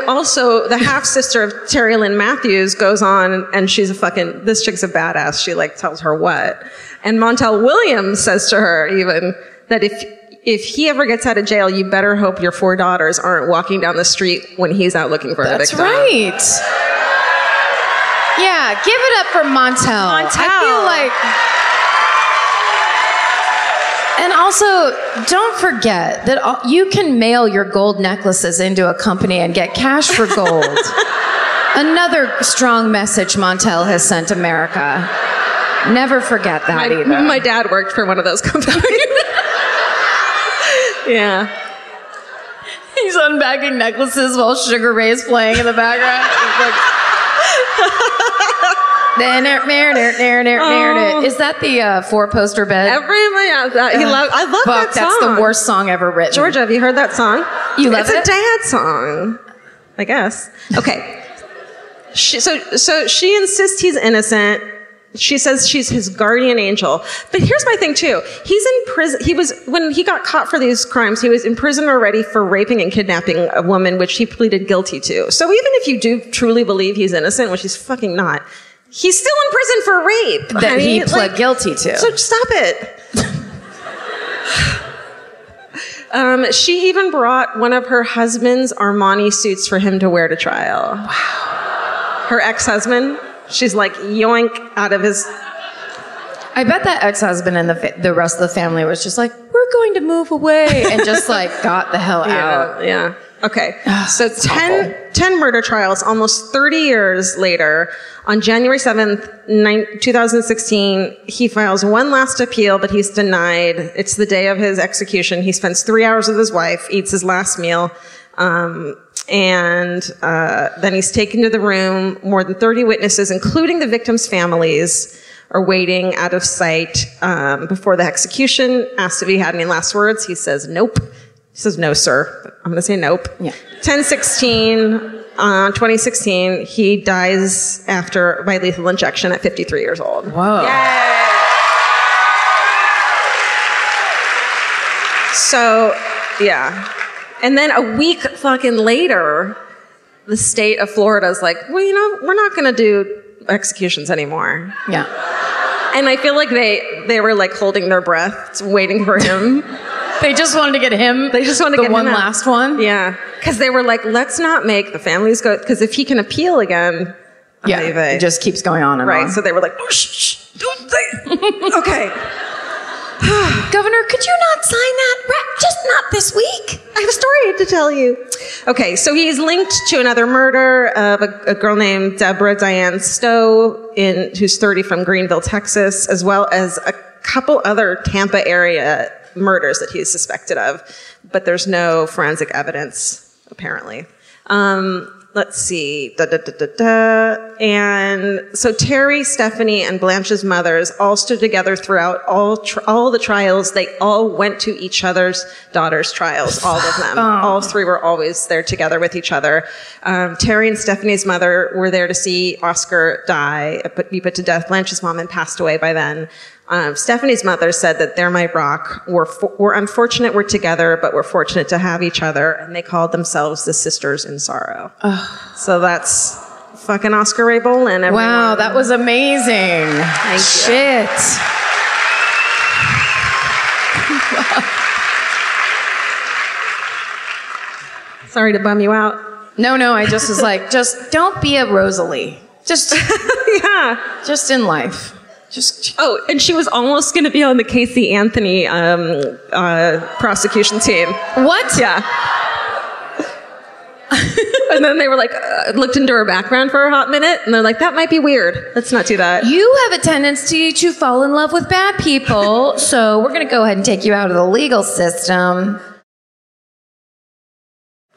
also the half sister of Terry Lynn Matthews goes on, and she's this chick's a badass. She like tells her what. And Montel Williams says to her even that if he ever gets out of jail, you better hope your 4 daughters aren't walking down the street when he's out looking for a victim. That's right. Yeah, give it up for Montel. I feel like... And also, don't forget that you can mail your gold necklaces into a company and get cash for gold. Another strong message Montel has sent America. Never forget that either. My dad worked for one of those companies. Yeah. He's unbagging necklaces while Sugar Ray's playing in the background. Is that the 4-poster bed? Everybody has that. I love that song. That's the worst song ever written. Georgia, have you heard that song? You love it? It's a dad song, I guess. Okay. So she insists he's innocent. She says she's his guardian angel. But here's my thing too. He's in prison. When he got caught for these crimes, he was in prison already for raping and kidnapping a woman, which he pleaded guilty to. So even if you do truly believe he's innocent, which he's fucking not, he's still in prison for rape. That he pled guilty to. So stop it. She even brought one of her husband's Armani suits for him to wear to trial. Wow. Her ex-husband. She's like yoink out of his... I bet that ex-husband and the rest of the family was just like, we're going to move away, and just like got the hell out. Yeah. Okay. So 10 murder trials, almost 30 years later, on January 7th, 2016, he files one last appeal, but he's denied. It's the day of his execution. He spends 3 hours with his wife, eats his last meal, and then he's taken to the room. More than 30 witnesses, including the victims' families, are waiting out of sight before the execution. Asked if he had any last words, he says nope. He says no, sir. I'm going to say nope. Yeah. 2016, he dies by lethal injection at 53 years old. Whoa. Yay! So, yeah. And then a week fucking later, the state of Florida is like, well, we're not going to do executions anymore. Yeah. And I feel like they were like holding their breath, waiting for him. They just wanted to get him. They just wanted to get one him out. last one. Yeah, because they were like, let's not make the families go. Because if he can appeal again, yeah, it just keeps going on and on. Right. So they were like, oh, shh, don't say it. Okay. Governor, could you not sign that? Just not this week. I have a story to tell you. Okay, so he's linked to another murder of a girl named Deborah Diane Stowe, who's 30, from Greenville, Texas, as well as a couple other Tampa area murders that he's suspected of, but there's no forensic evidence, apparently. Let's see. And so Terry, Stephanie, and Blanche's mothers all stood together throughout all the trials. They all went to each other's daughters' trials, all of them. All three were always there together with each other. Terry and Stephanie's mother were there to see Oscar die, be put to death. Blanche's mom had passed away by then. Stephanie's mother said that they're my rock. We're unfortunate we're together, but we're fortunate to have each other. And they called themselves the Sisters in Sorrow. So that's fucking Oscar Ray Bolin, everyone. Wow, that was amazing. Thank you. Shit. Sorry to bum you out. No, I just was like, just don't be a Rosalie. Just, yeah. Just in life. Oh, and she was almost going to be on the Casey Anthony prosecution team. What? Yeah. And then they were like, looked into her background for a hot minute, and they're like, that might be weird. Let's not do that. You have a tendency to fall in love with bad people, so we're going to go ahead and take you out of the legal system.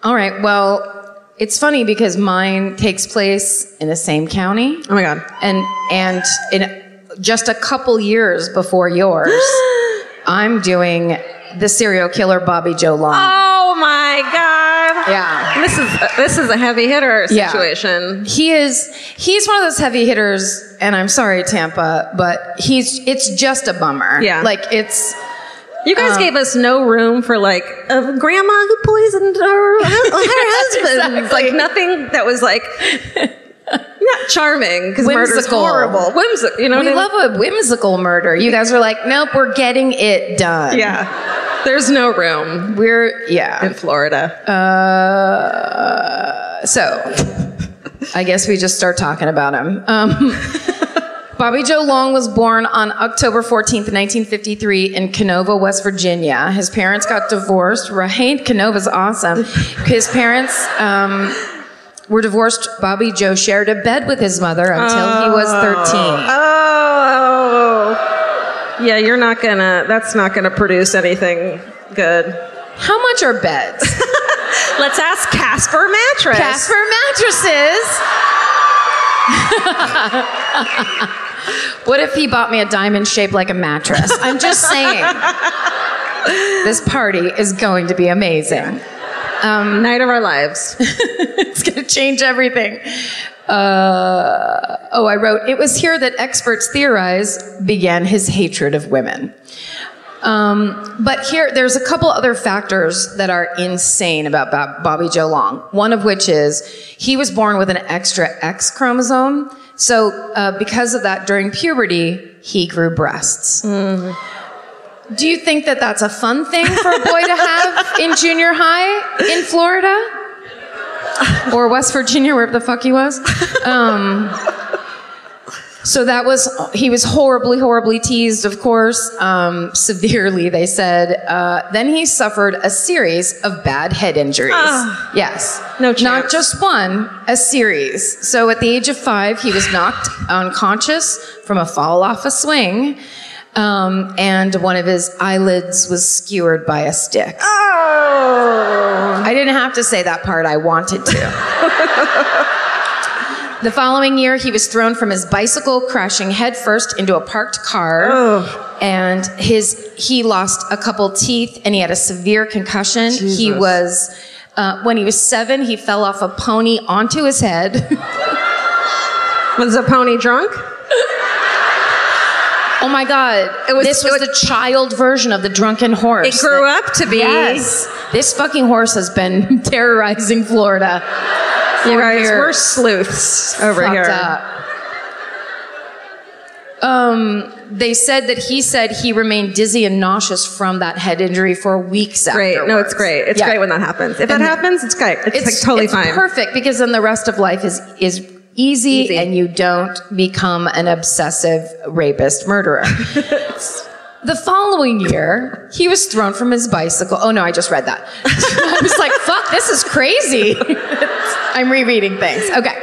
All right, well, it's funny because mine takes place in the same county. Oh my God. And in just a couple years before yours, I'm doing the serial killer Bobby Joe Long. Oh my God. Yeah. This is a heavy hitter situation. Yeah. He's one of those heavy hitters, and I'm sorry, Tampa, but it's just a bummer. Yeah. Like it's You guys gave us no room for like a grandma who poisoned her husband. Exactly. Like nothing that was like not charming because murder's horrible. Whimsical, you know. We love a whimsical murder. You guys are like, nope, we're getting it done. Yeah, there's no room. We're in Florida. So I guess we just start talking about him. Bobby Joe Long was born on October 14th, 1953 in Canova, West Virginia. His parents got divorced. Right? Canova's awesome. His parents were divorced. Bobby Joe shared a bed with his mother until he was 13. Oh. Yeah, that's not gonna produce anything good. How much are beds? Let's ask Casper Mattress. Casper Mattresses. What if he bought me a diamond shaped like a mattress? I'm just saying. This party is going to be amazing. Night of our lives. It's going to change everything. I wrote, it was here that experts theorize began his hatred of women. But here, there's a couple other factors that are insane about Bobby Joe Long. One of which is he was born with an extra X chromosome. So because of that, during puberty, he grew breasts. Mm. Do you think that that's a fun thing for a boy to have in junior high in Florida? Or West Virginia, wherever the fuck he was? So he was horribly, horribly teased, of course, severely, they said. Then he suffered a series of bad head injuries. Yes. No chance. Not just one, a series. So at the age of 5, he was knocked unconscious from a fall off a swing, and one of his eyelids was skewered by a stick. Oh! I didn't have to say that part, I wanted to. The following year, he was thrown from his bicycle, crashing headfirst into a parked car. Oh. And he lost a couple teeth, and he had a severe concussion. Jesus. He was, when he was 7, he fell off a pony onto his head. Was the pony drunk? Oh my God. This was the child version of the drunken horse. It grew up to be. Yes. This fucking horse has been terrorizing Florida. You guys, we're sleuths over here. They said that he remained dizzy and nauseous from that head injury for weeks afterwards. Great. No, it's great. It's great when that happens. If that happens, it's great. It's like totally fine. It's perfect because then the rest of life is easy and you don't become an obsessive rapist murderer. The following year, he was thrown from his bicycle. Oh no, I just read that. I was like, fuck, this is crazy. I'm rereading things. Okay.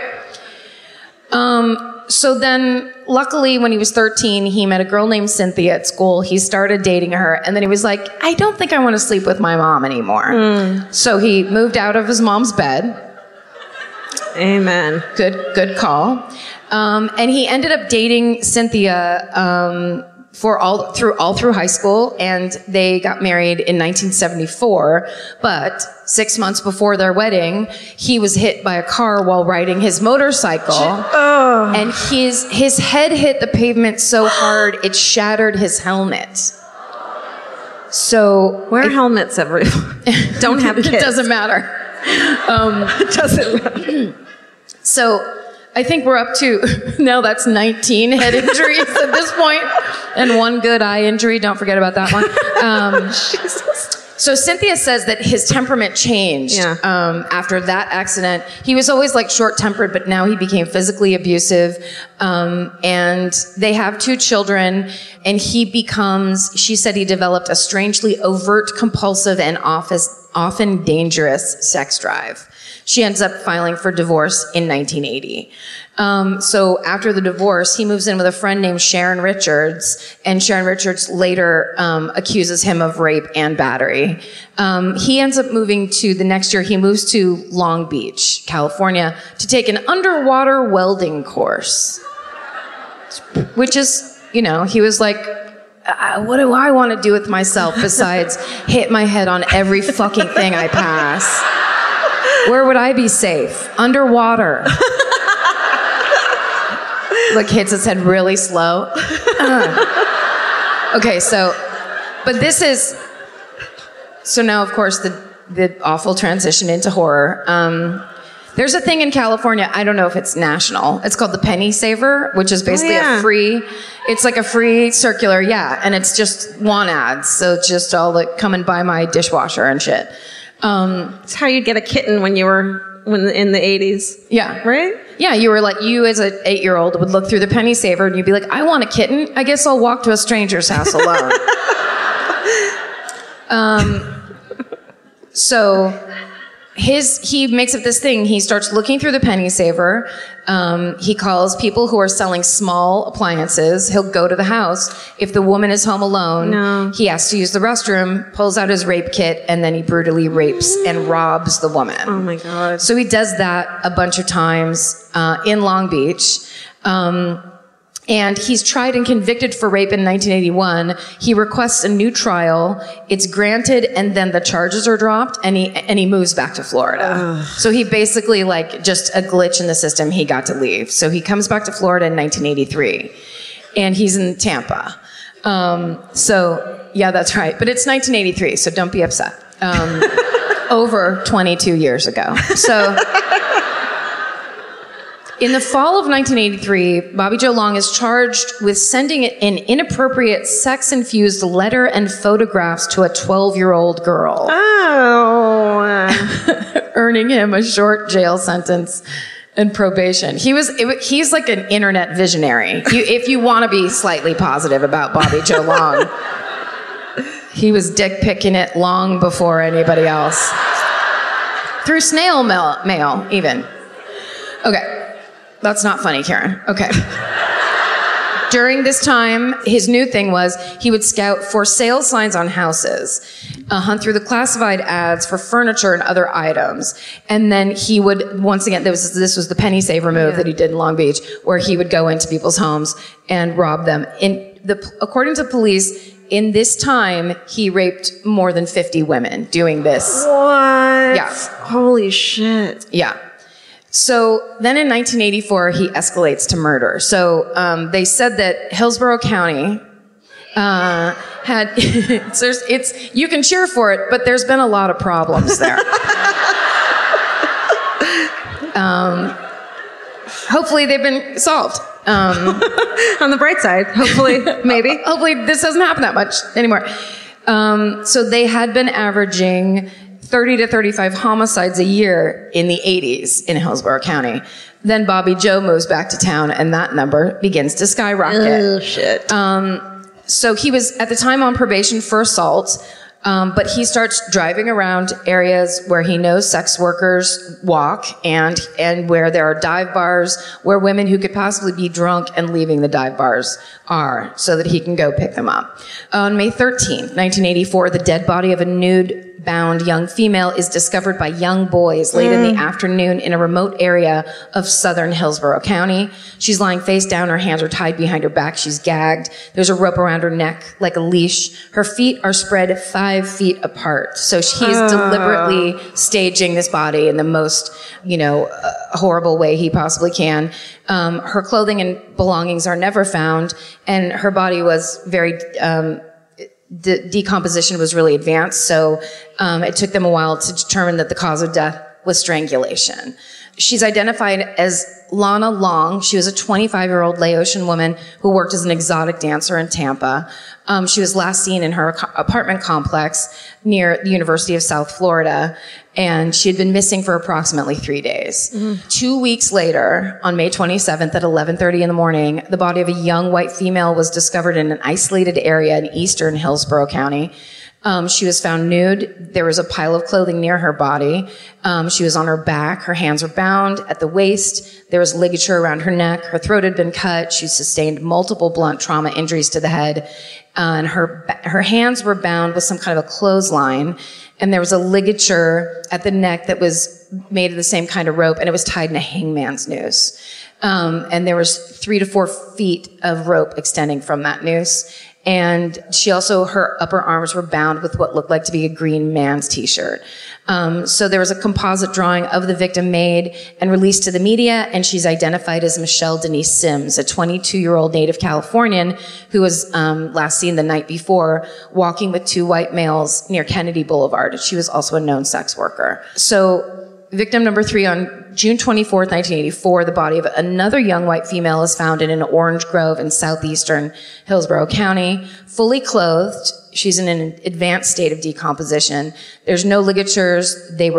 So then, luckily, when he was 13, he met a girl named Cynthia at school. He started dating her, and then he was like, I don't think I want to sleep with my mom anymore. So he moved out of his mom's bed. Amen. Good call. And he ended up dating Cynthia all through high school, and they got married in 1974. But 6 months before their wedding, he was hit by a car while riding his motorcycle, and his head hit the pavement so hard it shattered his helmet. So wear helmets, everyone. Don't have kids. It doesn't matter. It doesn't matter. So I think we're up to, now that's 19 head injuries at this point, and 1 good eye injury. Don't forget about that one. So Cynthia says that his temperament changed after that accident. He was always like short-tempered, but now he became physically abusive. And they have 2 children, And she said he developed a strangely overt, compulsive, and often dangerous sex drive. She ends up filing for divorce in 1980. So after the divorce, he moves in with a friend named Sharon Richards, and Sharon Richards later accuses him of rape and battery. He ends up moving the next year, he moves to Long Beach, California, to take an underwater welding course. Which is, he was like, what do I want to do with myself besides hit my head on every fucking thing I pass? Where would I be safe? Underwater. Like hits its head really slow. Okay, so now of course the awful transition into horror. There's a thing in California, I don't know if it's national. It's called the penny saver, which is basically it's like a free circular, and it's just want ads. So it's just all like come and buy my dishwasher and shit. It's how you'd get a kitten when in the 80s. Yeah. Right? Yeah, you as an 8-year-old would look through the penny saver and you'd be like, I want a kitten. I guess I'll walk to a stranger's house alone. So he makes up this thing. He starts looking through the penny saver. He calls people who are selling small appliances. He'll go to the house. If the woman is home alone, he has to use the restroom, pulls out his rape kit, and then he brutally rapes and robs the woman. Oh my God. So he does that a bunch of times in Long Beach. And he's tried and convicted for rape in 1981. He requests a new trial. It's granted, and then the charges are dropped, and he moves back to Florida. So he basically, like, just a glitch in the system, he got to leave. So he comes back to Florida in 1983, and he's in Tampa. So, yeah, that's right. But it's 1983, so don't be upset. Over 22 years ago. So... In the fall of 1983, Bobby Joe Long is charged with sending an inappropriate sex-infused letter and photographs to a 12-year-old girl. Oh. Earning him a short jail sentence and probation. He's like an internet visionary. If you want to be slightly positive about Bobby Joe Long, he was dick-picking it long before anybody else. Through snail mail, even. Okay. That's not funny, Karen. Okay. During this time, his new thing was he would scout for sale signs on houses, hunt through the classified ads for furniture and other items. And then he would, once again, this was the penny saver move that he did in Long Beach, where he would go into people's homes and rob them. According to police, in this time, he raped more than 50 women doing this. What? Yeah. Holy shit. Yeah. So then in 1984, he escalates to murder. So they said that Hillsborough County had, you can cheer for it, but there's been a lot of problems there. Hopefully they've been solved. On the bright side, hopefully, maybe. Hopefully this doesn't happen that much anymore. So they had been averaging 30 to 35 homicides a year in the 80s in Hillsborough County. Then Bobby Joe moves back to town, and that number begins to skyrocket. Oh, shit. So he was, at the time, on probation for assault, but he starts driving around areas where he knows sex workers walk and where there are dive bars where women who could possibly be drunk and leaving the dive bars are, so that he can go pick them up. On May 13th, 1984, the dead body of a nude-bound young female is discovered by young boys late in the afternoon in a remote area of southern Hillsborough County. She's lying face down. Her hands are tied behind her back. She's gagged. There's a rope around her neck like a leash. Her feet are spread 5 feet apart. So he's deliberately staging this body in the most, horrible way he possibly can. Her clothing and belongings are never found, and her body was very... decomposition was really advanced, so it took them a while to determine that the cause of death was strangulation. She's identified as Lana Long. She was a 25-year-old Laotian woman who worked as an exotic dancer in Tampa. She was last seen in her apartment complex near the University of South Florida. and she had been missing for approximately 3 days. 2 weeks later, on May 27th at 11:30 in the morning, the body of a young white female was discovered in an isolated area in eastern Hillsborough County. She was found nude. There was a pile of clothing near her body. She was on her back. Her hands were bound at the waist. There was ligature around her neck. Her throat had been cut. She sustained multiple blunt trauma injuries to the head. And her hands were bound with some kind of a clothesline. And there was a ligature at the neck that was made of the same kind of rope, and it was tied in a hangman's noose. And there was 3 to 4 feet of rope extending from that noose. And she also, her upper arms were bound with what looked like to be a green man's t-shirt. So there was a composite drawing of the victim made and released to the media, and she's identified as Michelle Denise Sims, a 22-year-old native Californian who was last seen the night before walking with 2 white males near Kennedy Boulevard. She was also a known sex worker. So victim number 3, on June 24th, 1984, the body of another young white female is found in an orange grove in southeastern Hillsborough County, fully clothed. She's in an advanced state of decomposition. There's no ligatures. The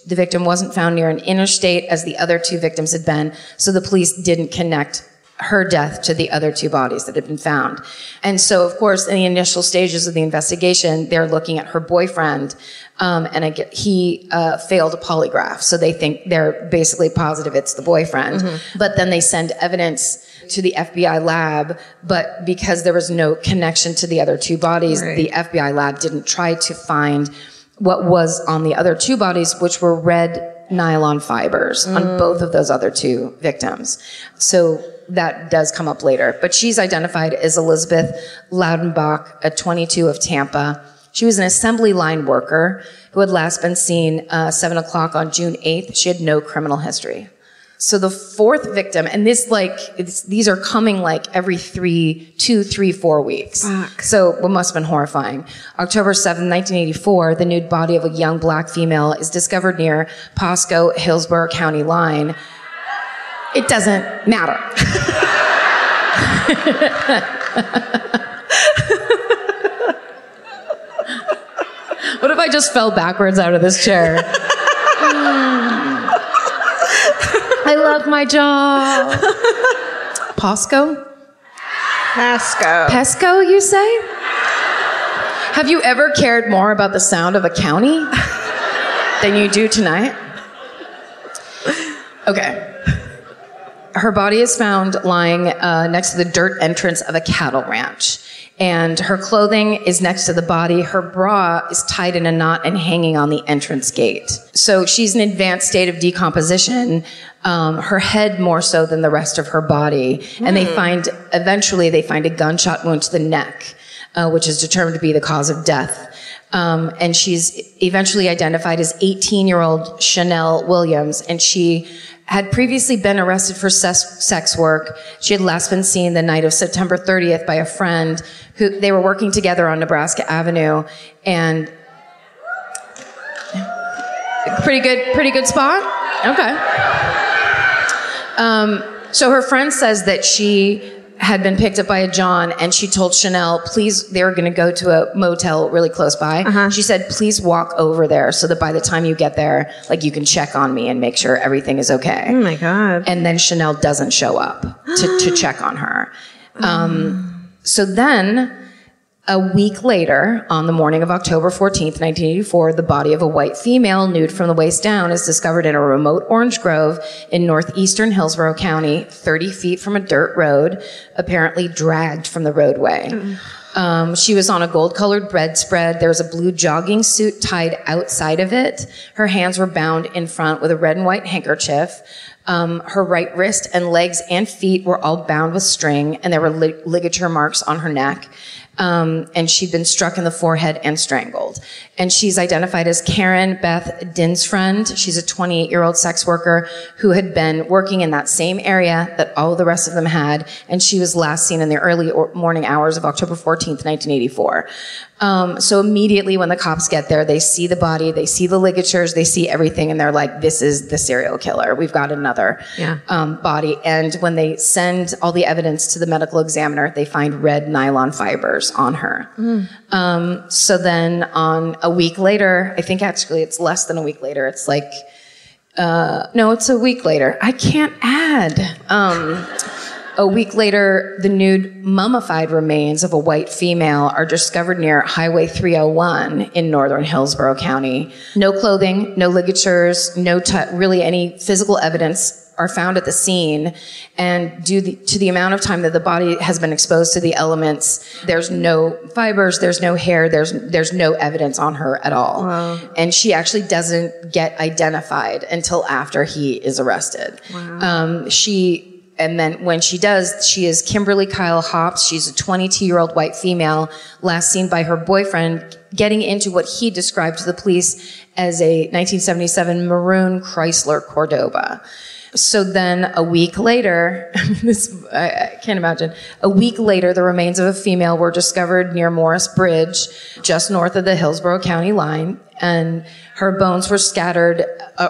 victim wasn't found near an interstate as the other 2 victims had been, so the police didn't connect her death to the other 2 bodies that had been found. And so, of course, in the initial stages of the investigation, they're looking at her boyfriend, and he failed a polygraph. So they're basically positive it's the boyfriend. But then they send evidence to the FBI lab, but because there was no connection to the other 2 bodies, the FBI lab didn't try to find what was on the other 2 bodies, which were red nylon fibers on both of those other 2 victims. So that does come up later. But she's identified as Elizabeth Loudenbach, a 22 of Tampa. She was an assembly line worker who had last been seen 7 o'clock on June 8th. She had no criminal history. So the 4th victim, and these are coming like every 2, 3, 4 weeks. Fuck. So it must have been horrifying. October 7th, 1984, the nude body of a young black female is discovered near Pasco-Hillsborough County line. It doesn't matter. What if I just fell backwards out of this chair? I love my job. Pasco? Pesco, you say? Have you ever cared more about the sound of a county than you do tonight? Okay. Her body is found lying next to the dirt entrance of a cattle ranch. And her clothing is next to the body. Her bra is tied in a knot and hanging on the entrance gate. So she's in an advanced state of decomposition, her head more so than the rest of her body. And eventually they find a gunshot wound to the neck, which is determined to be the cause of death. And she's eventually identified as 18-year-old Chanel Williams, and she had previously been arrested for sex work. She had last been seen the night of September 30th by a friend who they were working together on Nebraska Avenue, and pretty good spot. Okay. So her friend says that she had been picked up by a John, and she told Chanel, please, they were going to go to a motel really close by. She said, please walk over there so that by the time you get there, like, you can check on me and make sure everything is okay. Oh my God. And then Chanel doesn't show up to check on her. So then, a week later, on the morning of October 14th, 1984, the body of a white female, nude from the waist down, is discovered in a remote orange grove in northeastern Hillsborough County, 30 feet from a dirt road, apparently dragged from the roadway. She was on a gold-colored bedspread. There was a blue jogging suit tied outside of it. Her hands were bound in front with a red and white handkerchief. Her right wrist and legs and feet were all bound with string, and there were ligature marks on her neck. And she'd been struck in the forehead and strangled. And she's identified as Karen Beth Dinsfriend. She's a 28-year-old sex worker who had been working in that same area that all the rest of them had. And she was last seen in the early morning hours of October 14th, 1984. So immediately when the cops get there, they see the body, they see the ligatures, they see everything, and they're like, this is the serial killer. We've got another body. And when they send all the evidence to the medical examiner, they find red nylon fibers fingers on her. So then on a week later, I think actually it's less than a week later. It's like, no, it's a week later. I can't add. A week later, the nude mummified remains of a white female are discovered near Highway 301 in northern Hillsborough County. No clothing, no ligatures, really any physical evidence are found at the scene. And due to the amount of time that the body has been exposed to the elements, there's no fibers, there's no hair, there's no evidence on her at all. Wow. And she actually doesn't get identified until after he is arrested. Wow. And then when she does, she is Kimberly Kyle Hobbs. She's a 22-year-old white female, last seen by her boyfriend getting into what he described to the police as a 1977 maroon Chrysler Cordoba. So then a week later, I can't imagine, a week later, the remains of a female were discovered near Morris Bridge, just north of the Hillsborough County line. And her bones were scattered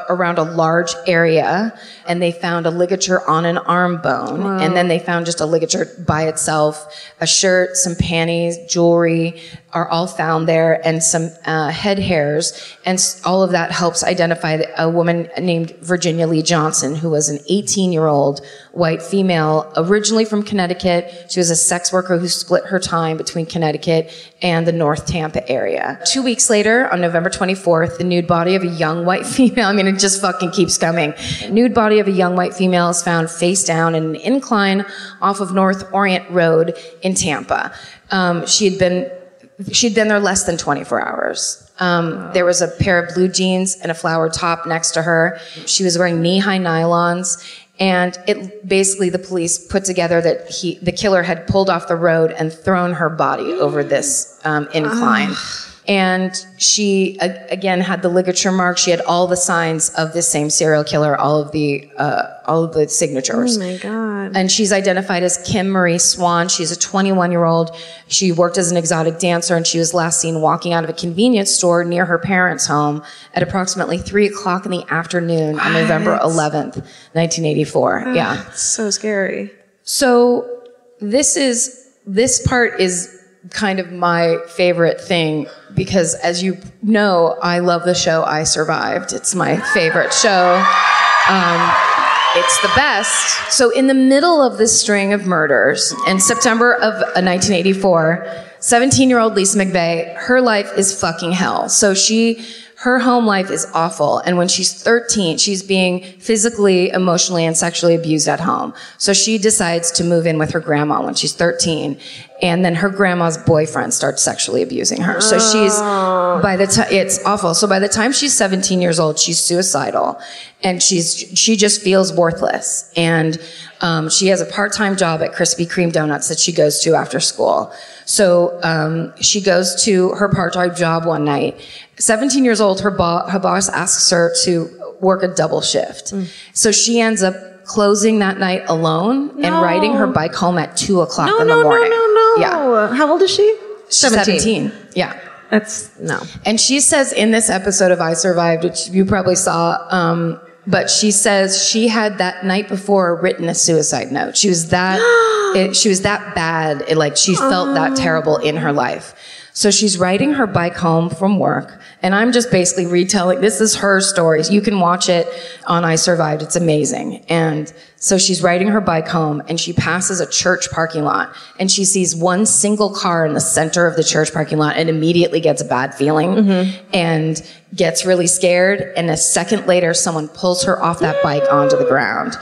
around a large area, and they found a ligature on an arm bone. Wow. And then they found just a ligature by itself. A shirt, some panties, jewelry are all found there, and some head hairs. And all of that helps identify a woman named Virginia Lee Johnson, who was an 18-year-old white female, originally from Connecticut. She was a sex worker who split her time between Connecticut and the North Tampa area. 2 weeks later, on November 24th, the nude body of a young white female, I mean, it just fucking keeps coming. Nude body of a young white female is found face down in an incline off of North Orient Road in Tampa. She'd been there less than 24 hours. There was a pair of blue jeans and a flowered top next to her. She was wearing knee-high nylons. And the police put together that the killer had pulled off the road and thrown her body over this incline. And she, again, had the ligature mark. She had all the signs of this same serial killer, all of the signatures. Oh my God. And she's identified as Kim Marie Swan. She's a 21-year-old. She worked as an exotic dancer, and she was last seen walking out of a convenience store near her parents' home at approximately 3 o'clock in the afternoon on November 11th, 1984. Yeah. So scary. So this part is kind of my favorite thing, because as you know, I love the show I Survived. It's my favorite show. It's the best. So in the middle of this string of murders, in September of 1984, 17-year-old Lisa McVeigh, her life is fucking hell. So her home life is awful. And when she's 13, she's being physically, emotionally, and sexually abused at home. So she decides to move in with her grandma when she's 13. And then her grandma's boyfriend starts sexually abusing her. So it's awful. So by the time she's 17 years old, she's suicidal. And she just feels worthless. And she has a part-time job at Krispy Kreme Donuts that she goes to after school. So she goes to her part-time job one night. 17 years old, her boss asks her to work a double shift. So she ends up closing that night alone and riding her bike home at 2 o'clock in the morning. No. Yeah. How old is she? 17. Yeah. No. And she says in this episode of I Survived, which you probably saw, but she says she had that night before written a suicide note. She was that bad. She felt that terrible in her life. So she's riding her bike home from work, and I'm just basically retelling, this is her story. You can watch it on I Survived. It's amazing. And so she's riding her bike home, and she passes a church parking lot, and she sees one single car in the center of the church parking lot and immediately gets a bad feeling and gets really scared. And a second later, someone pulls her off that bike onto the ground.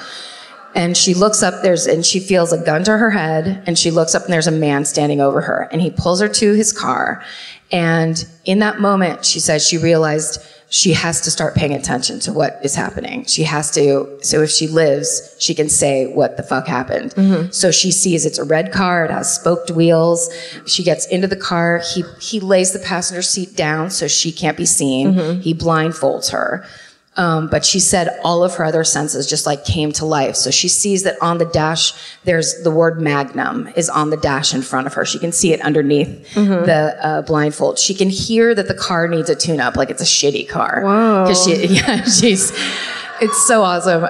And she looks up, and she feels a gun to her head, and she looks up and there's a man standing over her, and he pulls her to his car. And in that moment, she says she realized she has to start paying attention to what is happening. She has to, so if she lives, she can say what the fuck happened. So she sees it's a red car, it has spoked wheels. She gets into the car, he lays the passenger seat down so she can't be seen. He blindfolds her. But she said all of her other senses just came to life. So she sees that on the dash, there's the word Magnum is on the dash in front of her. She can see it underneath the blindfold. She can hear that the car needs a tune-up, like it's a shitty car. Whoa. It's so awesome.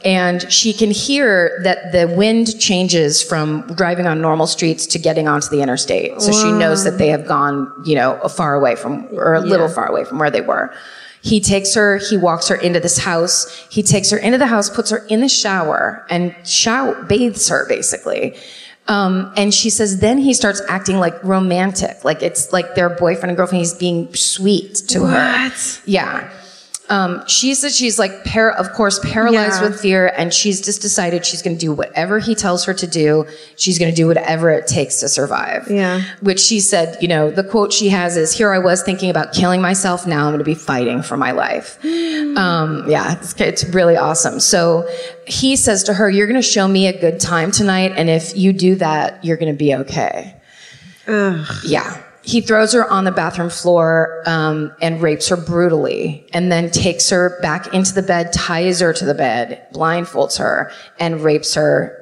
And she can hear that the wind changes from driving on normal streets to getting onto the interstate. So she knows that they have gone, you know, far away from, or a little far away from where they were. He takes her, he walks her into this house. He takes her into the house, puts her in the shower, and bathes her, basically. And she says, then he starts acting like romantic. Like it's like their boyfriend and girlfriend. He's being sweet to her. Yeah. She says she's like, of course, paralyzed with fear, and she's just decided she's going to do whatever he tells her to do. She's going to do whatever it takes to survive. Yeah. Which she said, you know, the quote she has is, here I was thinking about killing myself. Now I'm going to be fighting for my life. Yeah, it's really awesome. So he says to her, you're going to show me a good time tonight, and if you do that, you're going to be okay. Yeah. He throws her on the bathroom floor and rapes her brutally, and then takes her back into the bed, ties her to the bed, blindfolds her, and rapes her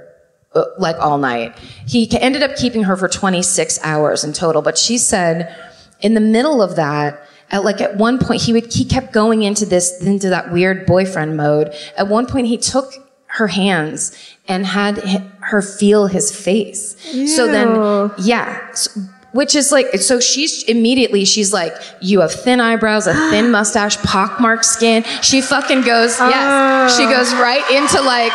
like all night. He ended up keeping her for 26 hours in total, but she said in the middle of that, at one point, he kept going into that weird boyfriend mode. At one point, he took her hands and had her feel his face. Ew. So then, yeah. Which is like, so she's like, you have thin eyebrows, a thin mustache, pockmarked skin. She fucking goes, she goes right into like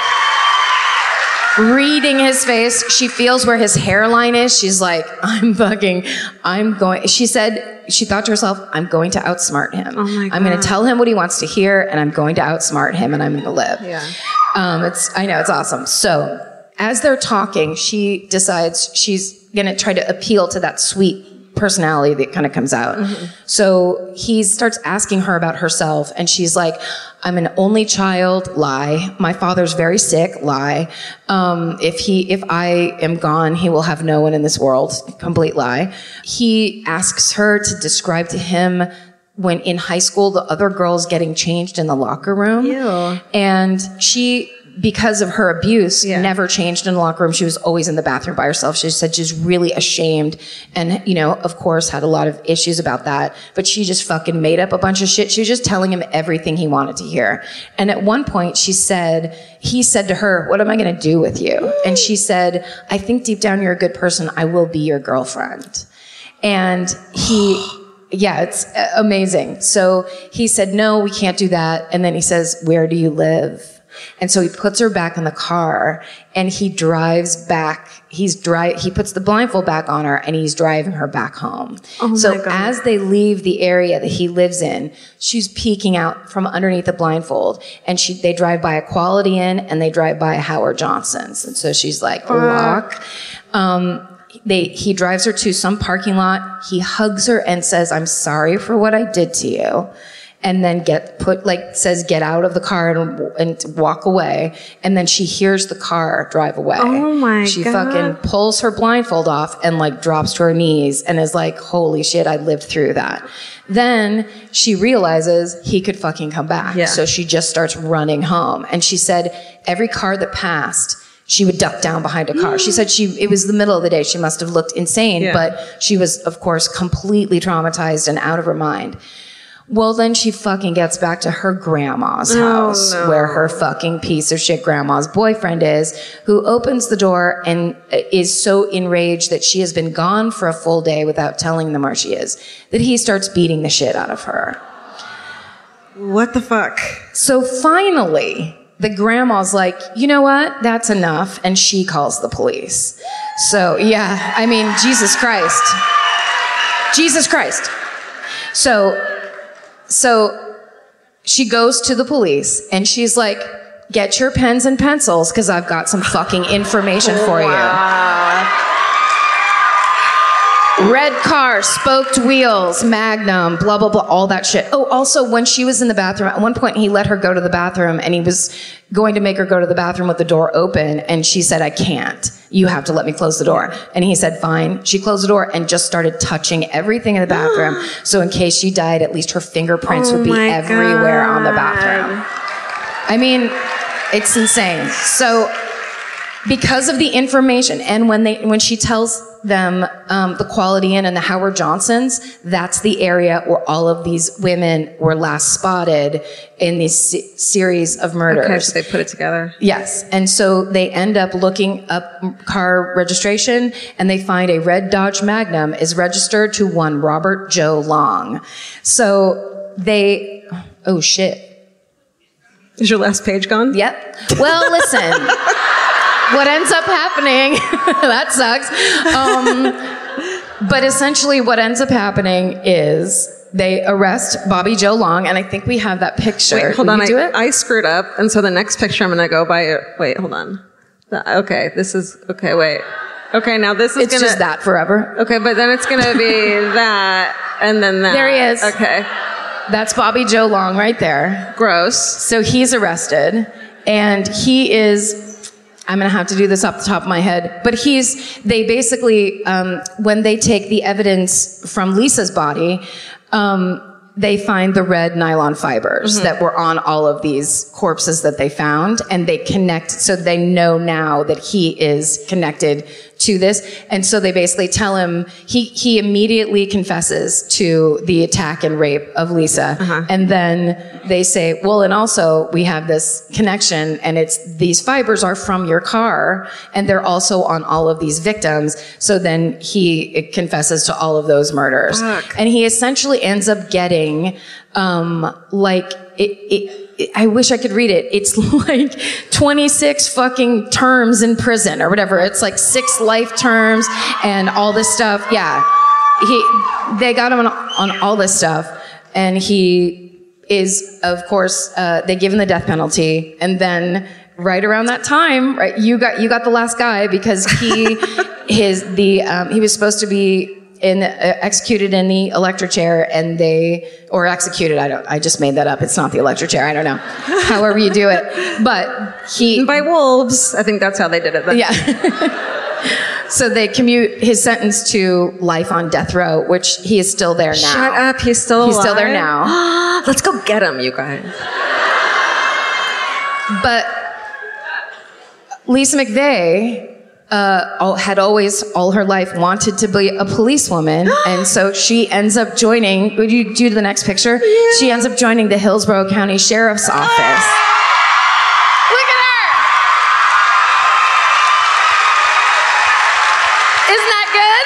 reading his face. She feels where his hairline is. She's like, she said, she thought to herself, I'm going to outsmart him. Oh my God. I'm going to tell him what he wants to hear, and I'm going to outsmart him, and I'm going to live. Yeah. I know, it's awesome. So as they're talking, she decides she's going to try to appeal to that sweet personality that kind of comes out. Mm-hmm. So he starts asking her about herself, and she's like, I'm an only child, lie. My father's very sick, lie. If I am gone, he will have no one in this world, complete lie. He asks her to describe to him when in high school, the other girls getting changed in the locker room. Ew. And she, because of her abuse, never changed in the locker room. She was always in the bathroom by herself. She said she's really ashamed, and, you know, of course, had a lot of issues about that. But she just fucking made up a bunch of shit. She was just telling him everything he wanted to hear. And at one point, he said to her, what am I going to do with you? And she said, I think deep down you're a good person. I will be your girlfriend. And yeah, it's amazing. So he said, no, we can't do that. And then he says, where do you live? And so he puts her back in the car, and he drives back. He puts the blindfold back on her, and he's driving her back home. Oh so as they leave the area that he lives in, she's peeking out from underneath the blindfold, and they drive by a Quality Inn, and they drive by a Howard Johnson's. And so she's like, lock. He drives her to some parking lot. He hugs her and says, I'm sorry for what I did to you. And then says, get out of the car and walk away. And then she hears the car drive away. Oh my God. She fucking pulls her blindfold off and like drops to her knees and is like, holy shit, I lived through that. Then she realizes he could fucking come back. Yeah. So she just starts running home. And she said every car that passed, she would duck down behind a car. She said it was the middle of the day. She must have looked insane, but she was, of course, completely traumatized and out of her mind. Well, then she fucking gets back to her grandma's house, where her fucking piece of shit grandma's boyfriend is, who opens the door and is so enraged that she has been gone for a full day without telling them where she is, that he starts beating the shit out of her. What the fuck? So finally, the grandma's like, you know what? That's enough. And she calls the police. So, yeah, I mean, Jesus Christ. So she goes to the police, and she's like, get your pens and pencils, because I've got some fucking information for you. Red car, spoked wheels, Magnum, blah, blah, blah, all that shit. Oh, also, when she was in the bathroom, at one point he let her go to the bathroom, and he was going to make her go to the bathroom with the door open, and she said, I can't. You have to let me close the door. And he said, fine. She closed the door and just started touching everything in the bathroom. So in case she died, at least her fingerprints would be everywhere on the bathroom. I mean, it's insane. So because of the information, and when she tells them the Quality Inn and the Howard Johnsons, that's the area where all of these women were last spotted in these series of murders. Okay, so they put it together. Yes, and so they end up looking up car registration, and they find a red Dodge Magnum is registered to one Robert Joe Long. So they, oh shit. Is your last page gone? Yep. Well, listen. What ends up happening, that sucks. But essentially what ends up happening is they arrest Bobby Joe Long, and I think we have that picture. Wait, hold on. I screwed up, and so the next picture I'm going to go by. Wait, hold on. Okay, this is, okay, wait. Okay, now this is It's just that forever. Okay, but then it's going to be that, and then that. There he is. Okay. That's Bobby Joe Long right there. Gross. So he's arrested, and he is... I'm going to have to do this off the top of my head. But they basically, when they take the evidence from Lisa's body, they find the red nylon fibers that were on all of these corpses that they found, and they connect, so they know now that he is connected to this. And so they basically tell him, he immediately confesses to the attack and rape of Lisa. And then they say, well, and also we have this connection, and these fibers are from your car, and they're also on all of these victims. So then he confesses to all of those murders. Fuck. And he essentially ends up getting, I wish I could read it. It's like 26 fucking terms in prison or whatever. It's like 6 life terms and all this stuff. Yeah. They got him on all this stuff, and he is, of course, they give him the death penalty, and then right around that time, right, you got the last guy, because he was supposed to be executed in the electric chair, and executed. I just made that up. It's not the electric chair. I don't know. However you do it, but by wolves. I think that's how they did it. Yeah. So they commute his sentence to life on death row, which he is still there now. Shut up. He's still alive? He's still there now. Let's go get him, you guys. But Lisa McVeigh had always, all her life, wanted to be a policewoman, and so she ends up joining. Would you do the next picture? Yeah. She ends up joining the Hillsborough County Sheriff's Office. Look at her! Isn't that good?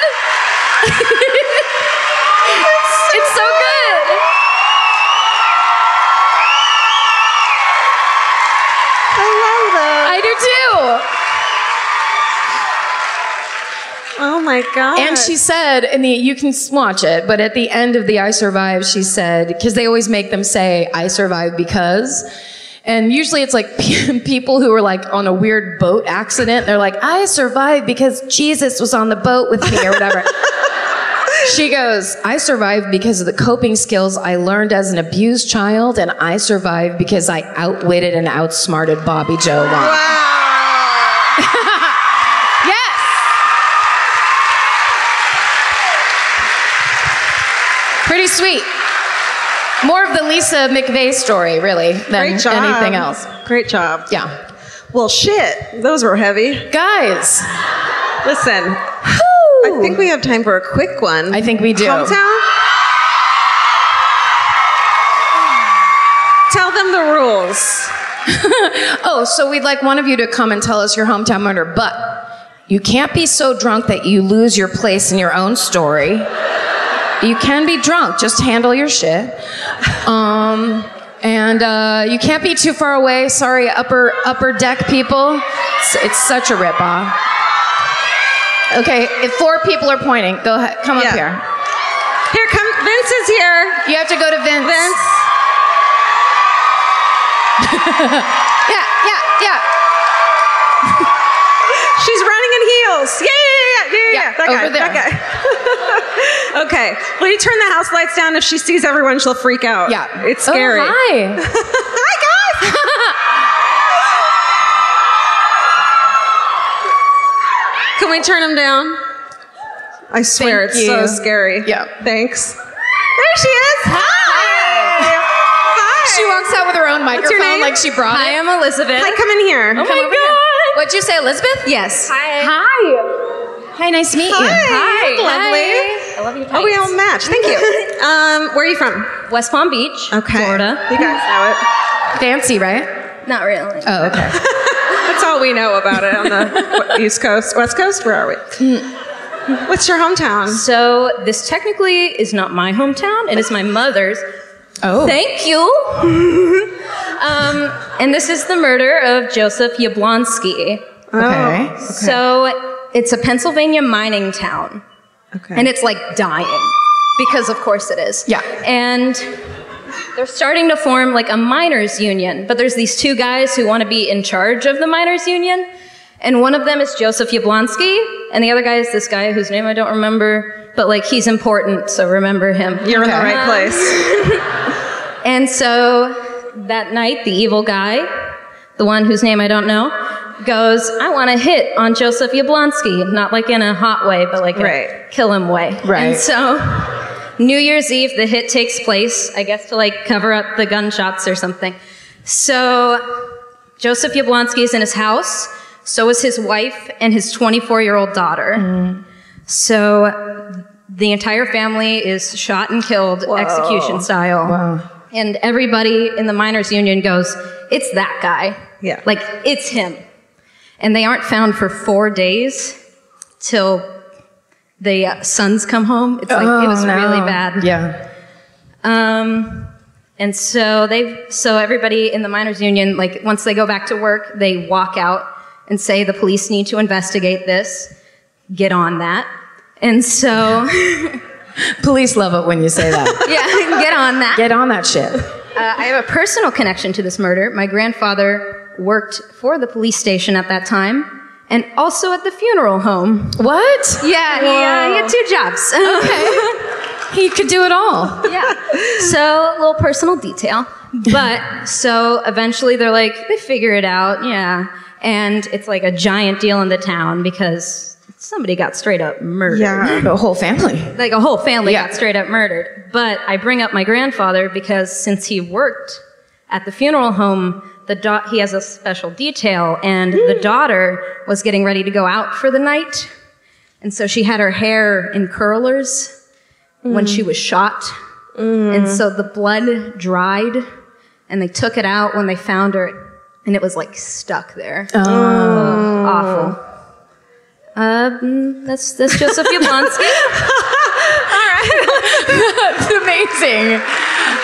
It's so good. I love that. I do too. Oh my God. And she said, you can watch it, but at the end of the I Survived, she said, because they always make them say, I survived because, and usually it's like people who are like on a weird boat accident, they're like, I survived because Jesus was on the boat with me or whatever. She goes, I survived because of the coping skills I learned as an abused child, and I survived because I outwitted and outsmarted Bobby Joe Long. Wow. Pretty sweet. More of the Lisa McVeigh story, really, than anything else. Great job. Yeah. Well, shit. Those were heavy. Guys. Listen. Whew. I think we have time for a quick one. I think we do. Hometown? Tell them the rules. Oh, so we'd like one of you to come and tell us your hometown murder, but you can't be so drunk that you lose your place in your own story. You can be drunk, just handle your shit. And you can't be too far away. Sorry, upper deck people. It's such a ripoff. Okay, if 4 people are pointing, go ahead, come up here. Here, come, Vince is here. You have to go to Vince. Vince. Yeah. She's running in heels. Yeah. That guy. Over there. That guy. Okay. Will you turn the house lights down? If she sees everyone, she'll freak out. Yeah. It's scary. Oh, hi. Hi, guys. Can we turn them down? I swear, it's so scary. Yeah. Thanks. There she is. Hi. She walks out with her own microphone your name? like she brought it. Hi, I'm Elizabeth. Hi, come in here. Oh my God. What'd you say, Elizabeth? Yes. Hi. Hi, nice to meet you. Hi. Lovely. I love your tights. Oh, we all match. Thank you. Where are you from? West Palm Beach, Okay. Florida. You guys know it. Fancy, right? Not really. Oh, okay. That's all we know about it on the East Coast. West Coast? Where are we? What's your hometown? So this technically is not my hometown. It is my mother's. Oh. Thank you. And this is the murder of Joseph Yablonsky. Okay. So it's a Pennsylvania mining town. Okay. And it's like dying. Because of course it is. Yeah. And they're starting to form like a miners union. But there's these two guys who want to be in charge of the miners union. And one of them is Joseph Yablonsky. And the other guy is this guy whose name I don't remember. But like he's important, so remember him. You're in the right place. And so that night, the evil guy, the one whose name I don't know, goes, I want to hit on Joseph Yablonsky. Not like in a hot way, but like a kill him way. Right. And so New Year's Eve, the hit takes place, I guess to like cover up the gunshots or something. So Joseph Yablonsky is in his house. So is his wife and his 24-year-old daughter. So the entire family is shot and killed execution style. Wow. And everybody in the miners' union goes, it's that guy. Yeah. Like, it's him. And they aren't found for 4 days till the sons come home. It's like, it was really bad. Yeah. And so everybody in the miners' union, like, once they go back to work, they walk out and say the police need to investigate this. Get on that. And so... Police love it when you say that. Yeah, get on that. Get on that shit. I have a personal connection to this murder. My grandfather worked for the police station at that time and also at the funeral home. What? Yeah, he had 2 jobs. Okay. He could do it all. Yeah. So, a little personal detail. But, so eventually they're like, they figure it out, yeah. And it's like a giant deal in the town because somebody got straight up murdered. Yeah, the whole family. Like a whole family got straight up murdered. But I bring up my grandfather because since he worked at the funeral home, he has a special detail, and the daughter was getting ready to go out for the night. And so she had her hair in curlers when she was shot. And so the blood dried, and they took it out when they found her, and it was like stuck there. Oh. Awful. That's Joseph Yablonsky. All right. That's amazing.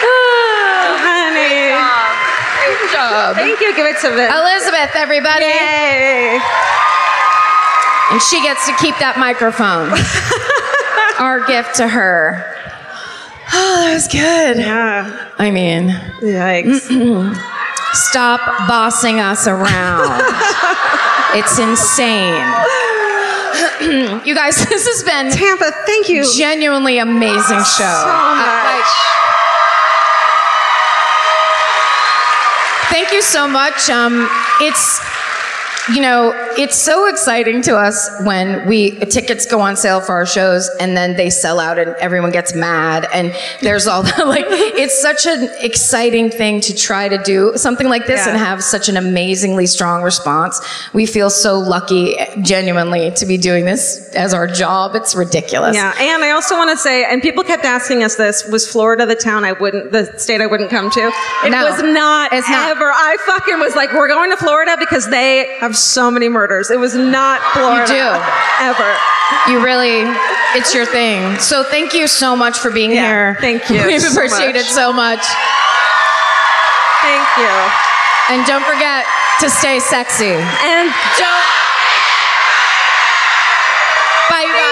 Oh, honey. Great job. Thank you. Give it to Elizabeth, everybody. Yay. And she gets to keep that microphone. Our gift to her. Oh, that was good. Yeah. I mean, Yikes. stop bossing us around. It's insane. You guys, this has been Tampa, thank you. Genuinely amazing show. So much. Thank you so much. It's so exciting to us when tickets go on sale for our shows and then they sell out and everyone gets mad and there's all that, like, it's such an exciting thing to try to do something like this and have such an amazingly strong response. We feel so lucky, genuinely, to be doing this as our job. It's ridiculous. Yeah, and I also want to say, and people kept asking us this, was Florida the state I wouldn't come to? It was not ever. I fucking was like, we're going to Florida because they have so many murders. It was not Florida. You do. Ever. You really, it's your thing. So thank you so much for being here. Thank you. We so appreciate it so much. Thank you. And don't forget to stay sexy. And Bye, you guys.